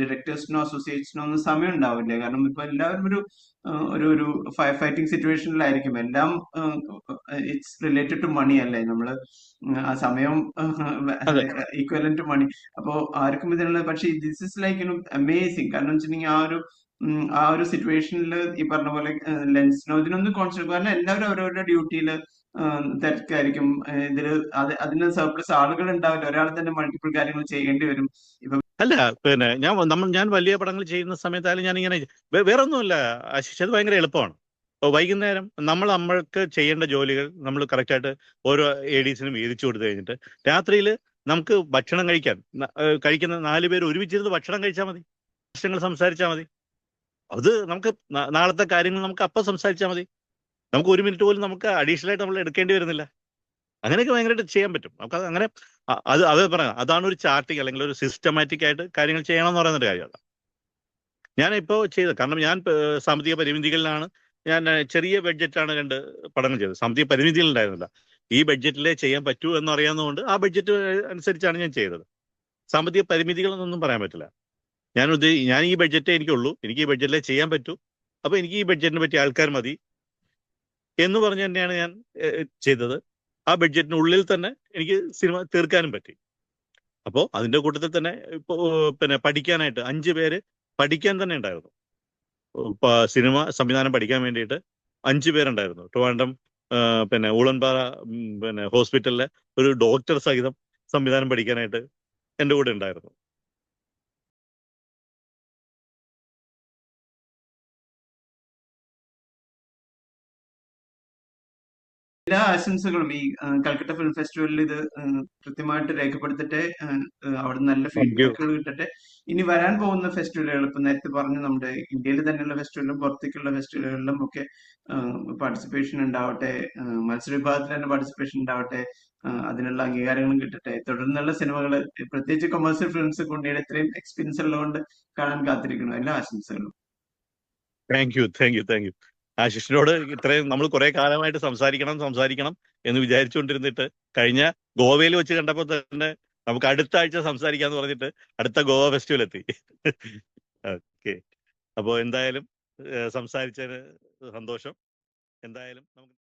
ഡയറക്ടേഴ്സിനോ അസോസിയേറ്റ്സിനോ ഒന്നും സമയം ഉണ്ടാവില്ല. കാരണം ഇപ്പൊ എല്ലാവരും ഒരു ഫയർ ഫൈറ്റിംഗ് സിറ്റുവേഷനിലായിരിക്കും. എല്ലാം ഇറ്റ്സ് റിലേറ്റഡ് ടു മണി അല്ലേ. നമ്മള് ആ സമയം ഈക്വലൻ ടു മണി. അപ്പോ ആർക്കും ഇതിനുള്ള, പക്ഷെ ദിസ് ഇസ് ലൈക്ക് അമേസിങ്. കാരണം വെച്ചിട്ടുണ്ടെങ്കിൽ ആ ഒരു സിറ്റുവേഷനിൽ ഈ പറഞ്ഞ പോലെ ലെൻസിനോ ഇതിനൊന്നും കോൺസെൻട്രേറ്റ്, കാരണം എല്ലാവരും അവരവരുടെ ഡ്യൂട്ടിയിൽ തിരക്കായിരിക്കും. അതിന് സർപ്ലസ് ആളുകൾ ഉണ്ടാവില്ല. ഒരാൾ തന്നെ മൾട്ടിപ്പിൾ കാര്യങ്ങൾ ചെയ്യേണ്ടി വരും. ഇപ്പൊ അല്ല, പിന്നെ ഞാൻ വലിയ പടങ്ങൾ ചെയ്യുന്ന സമയത്തായാലും ഞാൻ ഇങ്ങനെ വേറെ ഒന്നുമില്ല ആശിഷ്, അത് ഭയങ്കര എളുപ്പമാണ്. ഇപ്പോൾ വൈകുന്നേരം നമ്മൾക്ക് ചെയ്യേണ്ട ജോലികൾ നമ്മൾ കറക്റ്റായിട്ട് ഓരോ ADസിനും വീതിച്ചു കൊടുത്തു കഴിഞ്ഞിട്ട് രാത്രിയിൽ നമുക്ക് ഭക്ഷണം കഴിക്കുന്ന 4 പേര് ഒരുമിച്ചിരുന്ന് ഭക്ഷണം കഴിച്ചാൽ മതി, പ്രശ്നങ്ങൾ സംസാരിച്ചാൽ മതി. അത് നമുക്ക് നാളത്തെ കാര്യങ്ങൾ നമുക്ക് അപ്പം സംസാരിച്ചാൽ മതി. നമുക്ക് 1 മിനിറ്റ് പോലും നമുക്ക് അഡീഷണൽ ആയിട്ട് നമ്മൾ എടുക്കേണ്ടി വരുന്നില്ല. അങ്ങനെയൊക്കെ ഭയങ്കരമായിട്ട് ചെയ്യാൻ പറ്റും. നമുക്കത് അങ്ങനെ അത് പറയാം, അതാണ് ഒരു ചാർട്ടിങ് അല്ലെങ്കിൽ ഒരു സിസ്റ്റമാറ്റിക് ആയിട്ട് കാര്യങ്ങൾ ചെയ്യണം എന്ന് പറയുന്നൊരു കാര്യമാണ്. ഞാനിപ്പോൾ ചെയ്തത്, കാരണം ഞാൻ സാമ്പത്തിക പരിമിതികളിലാണ്. ഞാൻ ചെറിയ ബഡ്ജറ്റാണ് 2 പടങ്ങൾ ചെയ്തത്. സാമ്പത്തിക പരിമിതികളുണ്ടായിരുന്നില്ല. ഈ ബഡ്ജറ്റിലേ ചെയ്യാൻ പറ്റൂ എന്നറിയാവുന്നതുകൊണ്ട് ആ ബഡ്ജറ്റ് അനുസരിച്ചാണ് ഞാൻ ചെയ്തത്. സാമ്പത്തിക പരിമിതികളെന്നൊന്നും പറയാൻ പറ്റില്ല. ഞാൻ ഈ ബഡ്ജറ്റേ എനിക്കുള്ളൂ, എനിക്ക് ഈ ബഡ്ജറ്റിലേ ചെയ്യാൻ പറ്റൂ, അപ്പോൾ എനിക്ക് ഈ ബഡ്ജറ്റിന് പറ്റിയ ആൾക്കാർ മതി എന്ന് പറഞ്ഞ് തന്നെയാണ് ഞാൻ ചെയ്തത്. ആ ബഡ്ജറ്റിനുള്ളിൽ തന്നെ എനിക്ക് സിനിമ തീർക്കാനും പറ്റി. അപ്പോൾ അതിന്റെ കൂട്ടത്തിൽ തന്നെ ഇപ്പോൾ പിന്നെ പഠിക്കാനായിട്ട് 5 പേര് പഠിക്കാൻ തന്നെ ഉണ്ടായിരുന്നു. സിനിമ സംവിധാനം പഠിക്കാൻ വേണ്ടിയിട്ട് 5 പേരുണ്ടായിരുന്നു. ട്രിവാൻഡ്രം പിന്നെ ഊളൻപാറ പിന്നെ ഹോസ്പിറ്റലിലെ ഒരു ഡോക്ടർ സഹിതം സംവിധാനം പഠിക്കാനായിട്ട് എൻ്റെ കൂടെ ഉണ്ടായിരുന്നു. എല്ലാ ആശംസകളും ഈ കൽക്കട്ട ഫിലിം ഫെസ്റ്റിവലിൽ ഇത് കൃത്യമായിട്ട് രേഖപ്പെടുത്തട്ടെ. അവിടെ നല്ല ഫീഡ്ബാക്കുകൾ കിട്ടട്ടെ. ഇനി വരാൻ പോകുന്ന ഫെസ്റ്റിവലുകൾ, ഇപ്പൊ നേരത്തെ പറഞ്ഞു, നമ്മുടെ ഇന്ത്യയിൽ തന്നെയുള്ള ഫെസ്റ്റിവലും പുറത്തേക്കുള്ള ഫെസ്റ്റിവലുകളിലും ഒക്കെ പാർട്ടിസിപ്പേഷൻ ഉണ്ടാവട്ടെ. മത്സരവിഭാഗത്തിൽ തന്നെ പാർട്ടിസിപ്പേഷൻ ഉണ്ടാവട്ടെ. അതിനുള്ള അംഗീകാരങ്ങളും കിട്ടട്ടെ. തുടർന്നുള്ള സിനിമകൾ, പ്രത്യേകിച്ച് കൊമേഴ്സ്യൽ ഫിലിംസ് ഉണ്ണിയുടെ ഇത്രയും എക്സ്പീരിയൻസ് ഉള്ളതുകൊണ്ട് കാണാൻ കാത്തിരിക്കുന്നു. എല്ലാ ആശംസകളും. Thank you. ആശിഷിനോട് ഇത്രയും നമ്മൾ കുറെ കാലമായിട്ട് സംസാരിക്കണം എന്ന് വിചാരിച്ചുകൊണ്ടിരുന്നിട്ട് കഴിഞ്ഞ ഗോവയിൽ വെച്ച് കണ്ടപ്പോൾ തന്നെ നമുക്ക് അടുത്ത ആഴ്ച സംസാരിക്കാന്ന് പറഞ്ഞിട്ട് അടുത്ത ഗോവ ഫെസ്റ്റിവൽ എത്തി. ഓക്കെ, അപ്പോൾ എന്തായാലും സംസാരിച്ചതിന് സന്തോഷം. എന്തായാലും നമുക്ക്